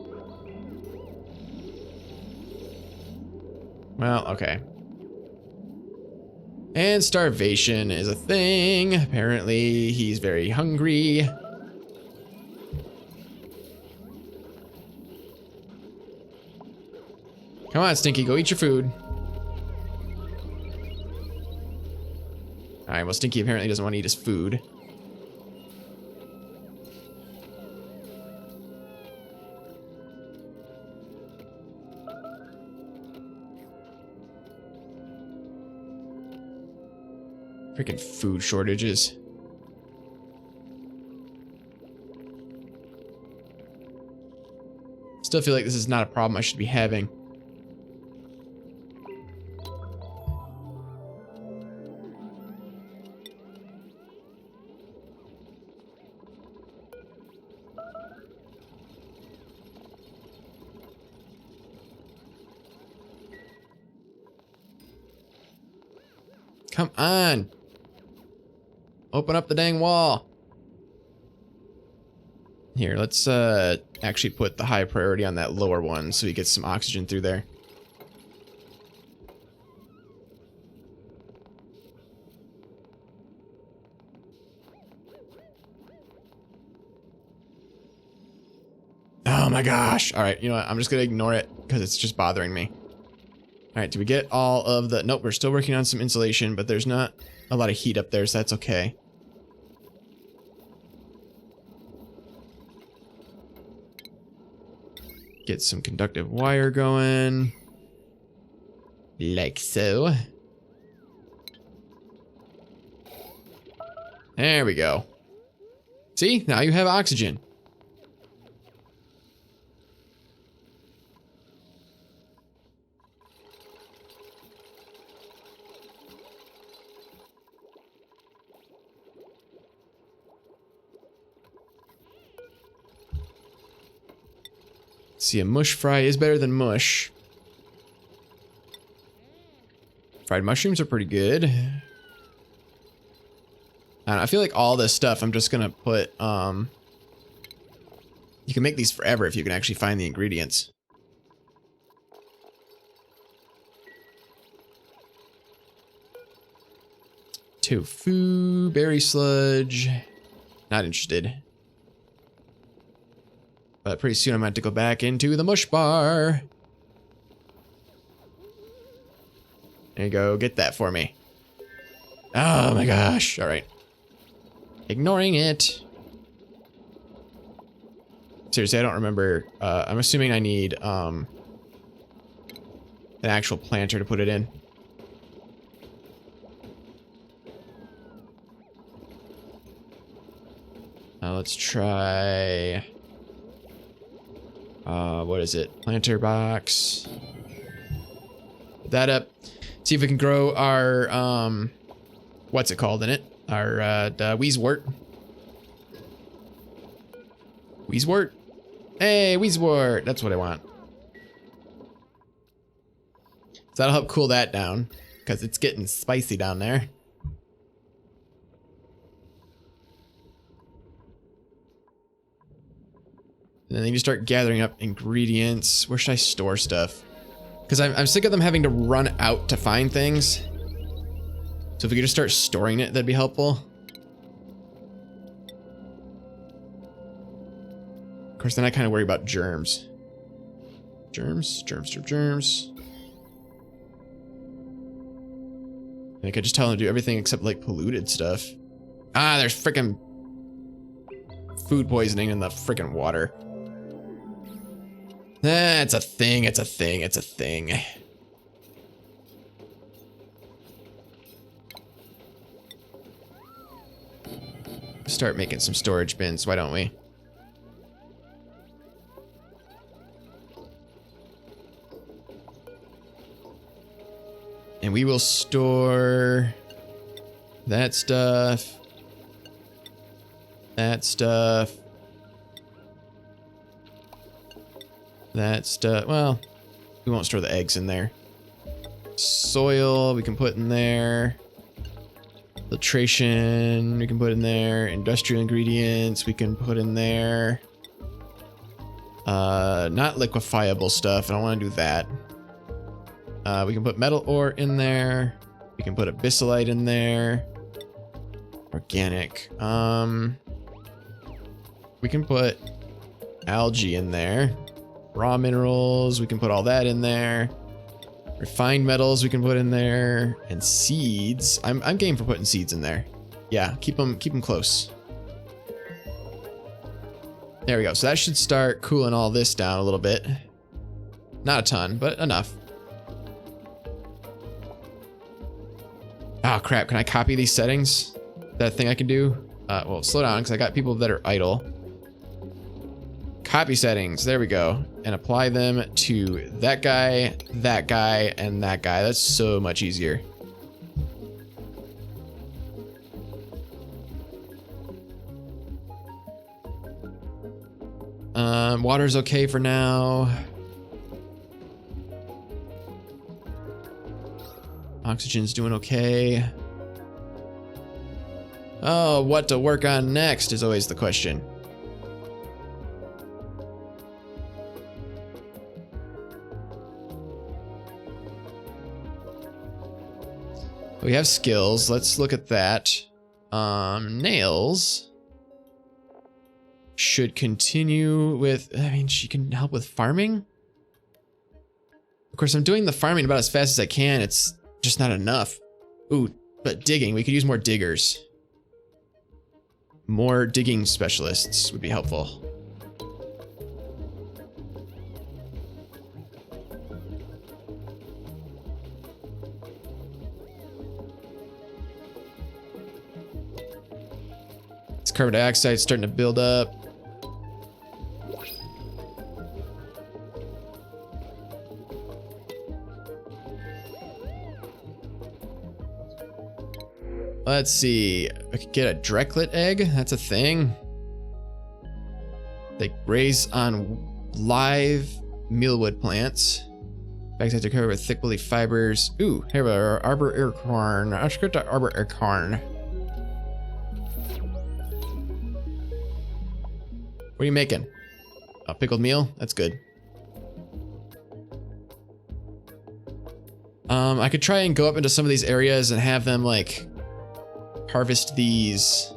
Speaker 1: Well, okay. And starvation is a thing. Apparently, he's very hungry. Come on, Stinky, go eat your food. Alright, well, Stinky apparently doesn't want to eat his food. Freaking food shortages. Still feel like this is not a problem I should be having. Come on. Open up the dang wall. Here, let's actually put the high priority on that lower one so he gets some oxygen through there. Oh my gosh. All right, you know what? I'm just gonna ignore it because it's just bothering me. All right, do we get all of the... Nope, we're still working on some insulation, but there's not a lot of heat up there, so that's okay. Get some conductive wire going. Like so. There we go. See? Now you have oxygen. See, a mush fry is better than mush. Fried mushrooms are pretty good. I feel like all this stuff I'm just gonna put, you can make these forever if you can actually find the ingredients. Tofu, berry sludge. Not interested. But pretty soon I'm going to have to go back into the mush bar. There you go, get that for me. Oh my gosh, all right. Ignoring it. Seriously, I don't remember. I'm assuming I need an actual planter to put it in. Now let's try... what is it? Planter box. Put that up. See if we can grow our, what's it called in it? Our, Wheezewort. Wheezewort? Hey, Wheezewort! That's what I want. So that'll help cool that down because it's getting spicy down there. And then you start gathering up ingredients. Where should I store stuff? Because I'm sick of them having to run out to find things. So if we could just start storing it, that'd be helpful. Of course, then I kind of worry about germs. Germs. And I could just tell them to do everything except like polluted stuff. Ah, there's freaking food poisoning in the freaking water. It's a thing, it's a thing, it's a thing. Start making some storage bins, why don't we? And we will store that stuff, that stuff, that stuff. Well, we won't store the eggs in there. Soil we can put in there. Filtration we can put in there. Industrial ingredients we can put in there. Not liquefiable stuff. I don't want to do that. We can put metal ore in there. We can put abyssalite in there. Organic. We can put algae in there. Raw minerals, we can put all that in there. Refined metals we can put in there. And seeds. I'm game for putting seeds in there. Yeah, keep them close. There we go. So that should start cooling all this down a little bit. Not a ton, but enough. Oh crap, can I copy these settings? That thing I can do? Well, slow down, because I got people that are idle. Copy settings, there we go. And apply them to that guy, and that guy. That's so much easier. Water's okay for now. Oxygen's doing okay. Oh, what to work on next is always the question. We have skills. Let's look at that. Nails should continue with, I mean, she can help with farming. Of course, I'm doing the farming about as fast as I can. It's just not enough. Ooh, but digging, we could use more diggers. More digging specialists would be helpful. This carbon dioxide is starting to build up. Let's see. I could get a Drecklet egg. That's a thing. They raise on live mealwood plants. Bags have to cover with thick woolly fibers. Ooh, here we are. Arbor acorn. Let's get the arbor acorn. What are you making? A pickled meal? That's good. I could try and go up into some of these areas and have them like harvest these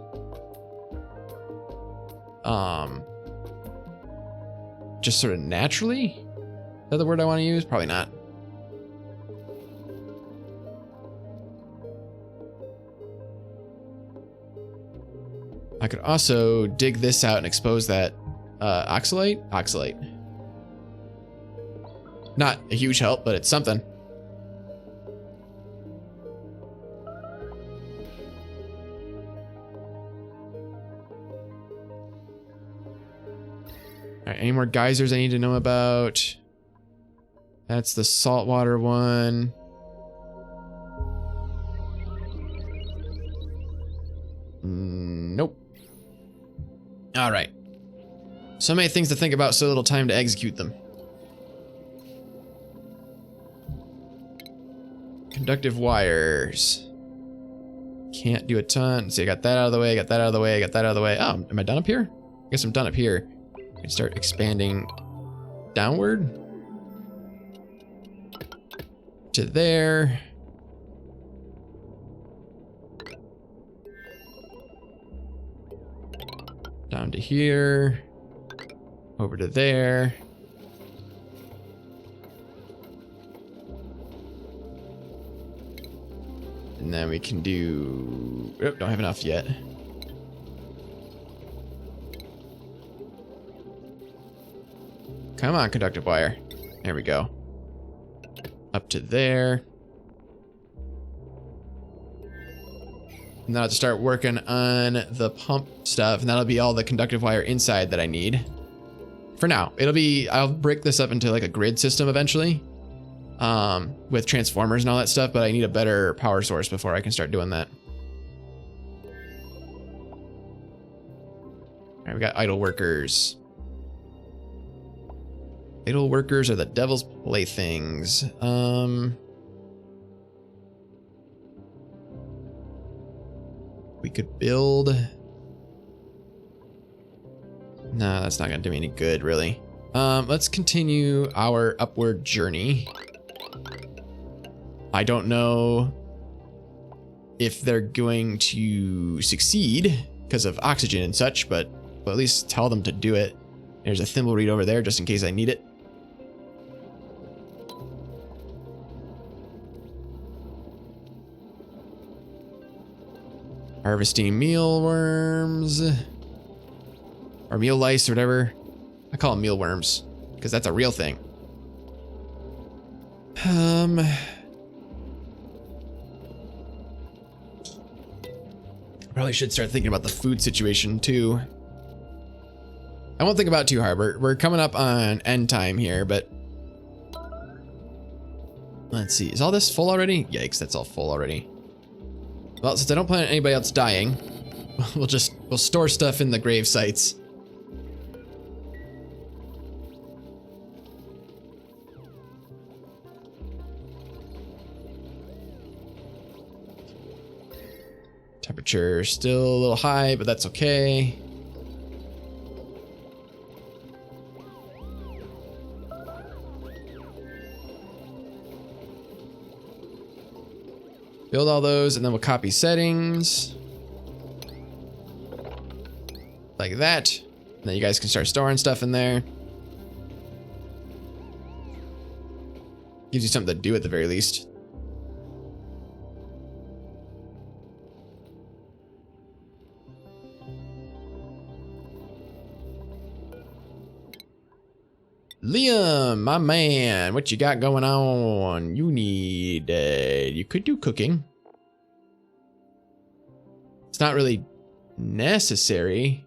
Speaker 1: just sort of naturally. Is that the word I want to use? Probably not. I could also dig this out and expose that oxalate. Not a huge help, but it's something. All right, any more geysers I need to know about? That's the saltwater one. Nope. All right. So many things to think about, so little time to execute them. conductive wires. Can't do a ton. See, I got that out of the way, I got that out of the way, I got that out of the way. Oh, am I done up here? I guess I'm done up here. I can start expanding downward to there. Down to here. Over to there. And then we can do... Oh, don't have enough yet. Come on, conductive wire. There we go. Up to there. And then I'll have to start working on the pump stuff, and that'll be all the conductive wire inside that I need. For now, I'll break this up into like a grid system eventually. With transformers and all that stuff, but I need a better power source before I can start doing that. All right, we got idle workers. Idle workers are the devil's playthings. We could build... No, that's not gonna do me any good, really. Let's continue our upward journey. I don't know if they're going to succeed because of oxygen and such, but we'll at least tell them to do it. There's a thimble reed over there just in case I need it. Harvesting mealworms. Or meal lice or whatever. I call them mealworms because that's a real thing. Probably should start thinking about the food situation too. I won't think about it too hard. We're coming up on end time here, but let's see. Is all this full already? Yikes, that's all full already. Well, since I don't plan on anybody else dying, we'll store stuff in the grave sites. Temperature still a little high, but that's okay. Build all those, and then we'll copy settings. Like that. And then you guys can start storing stuff in there. Gives you something to do at the very least. Liam, my man, what you got going on? You need, you could do cooking. It's not really necessary.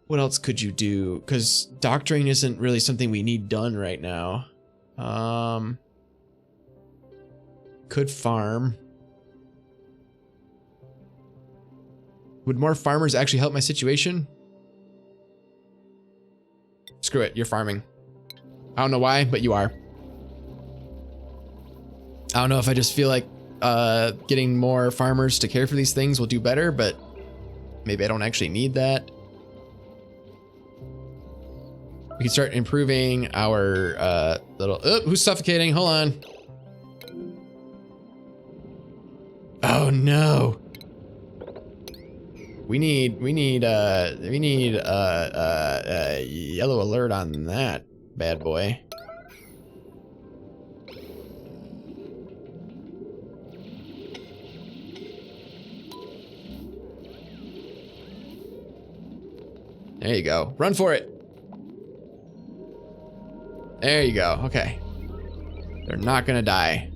Speaker 1: What else could you do? Because doctoring isn't really something we need done right now. Could farm. Would more farmers actually help my situation? Screw it, you're farming. I don't know why, but you are. I don't know if I just feel like getting more farmers to care for these things will do better, but maybe I don't actually need that. We can start improving our little... Oh, who's suffocating? Hold on. Oh no. We need yellow alert on that bad boy. There you go. Run for it. There you go. Okay. They're not gonna die.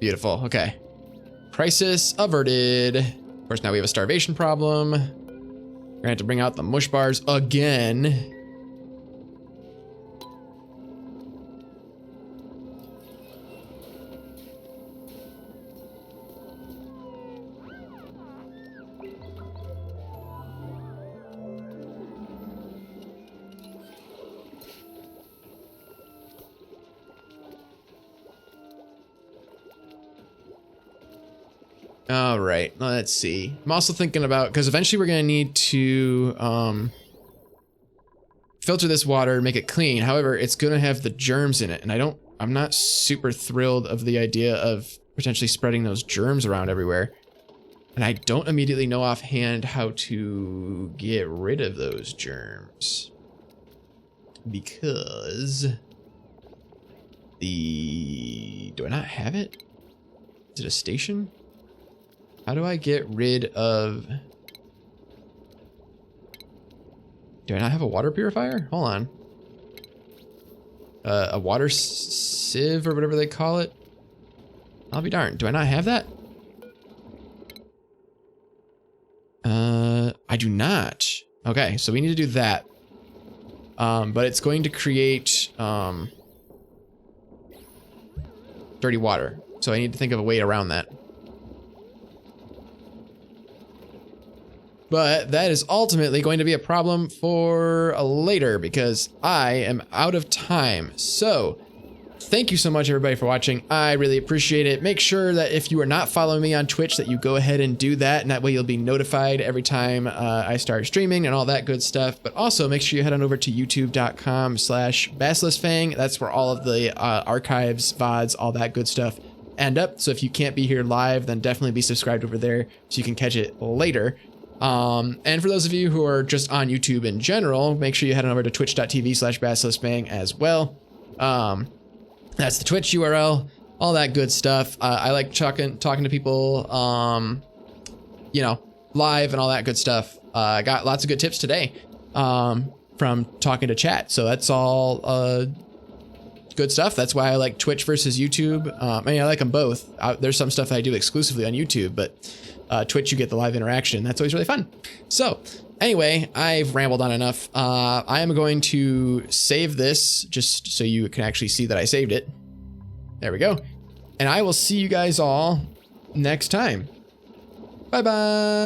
Speaker 1: Beautiful. Okay. Crisis averted. Of course, now we have a starvation problem. We're gonna have to bring out the mush bars again. All right, let's see. I'm also thinking about, because eventually we're gonna need to filter this water, make it clean. However, it's gonna have the germs in it, and I'm not super thrilled of the idea of potentially spreading those germs around everywhere. And I don't immediately know offhand how to get rid of those germs. Because do I not have it? Is it a station? How do I get rid of... Do I not have a water purifier? Hold on. A water sieve or whatever they call it? I'll be darned. Do I not have that? I do not. Okay, so we need to do that. But it's going to create dirty water. So I need to think of a way around that. But that is ultimately going to be a problem for later because I am out of time. So thank you so much, everybody, for watching. I really appreciate it. Make sure that if you are not following me on Twitch, that you go ahead and do that. And that way you'll be notified every time I start streaming and all that good stuff. But also make sure you head on over to youtube.com/basiliskfang. That's where all of the archives, VODs, all that good stuff end up. So if you can't be here live, then definitely be subscribed over there so you can catch it later. And for those of you who are just on YouTube in general, make sure you head on over to twitch.tv/basiliskfang as well. That's the Twitch URL, all that good stuff. I like talking to people, you know, live and all that good stuff. I got lots of good tips today from talking to chat. So that's all good stuff. That's why I like Twitch versus YouTube. I mean, I like them both. There's some stuff that I do exclusively on YouTube, but Twitch, you get the live interaction. That's always really fun. So anyway, I've rambled on enough. I am going to save this just so you can actually see that I saved it. There we go. And I will see you guys all next time. Bye-bye.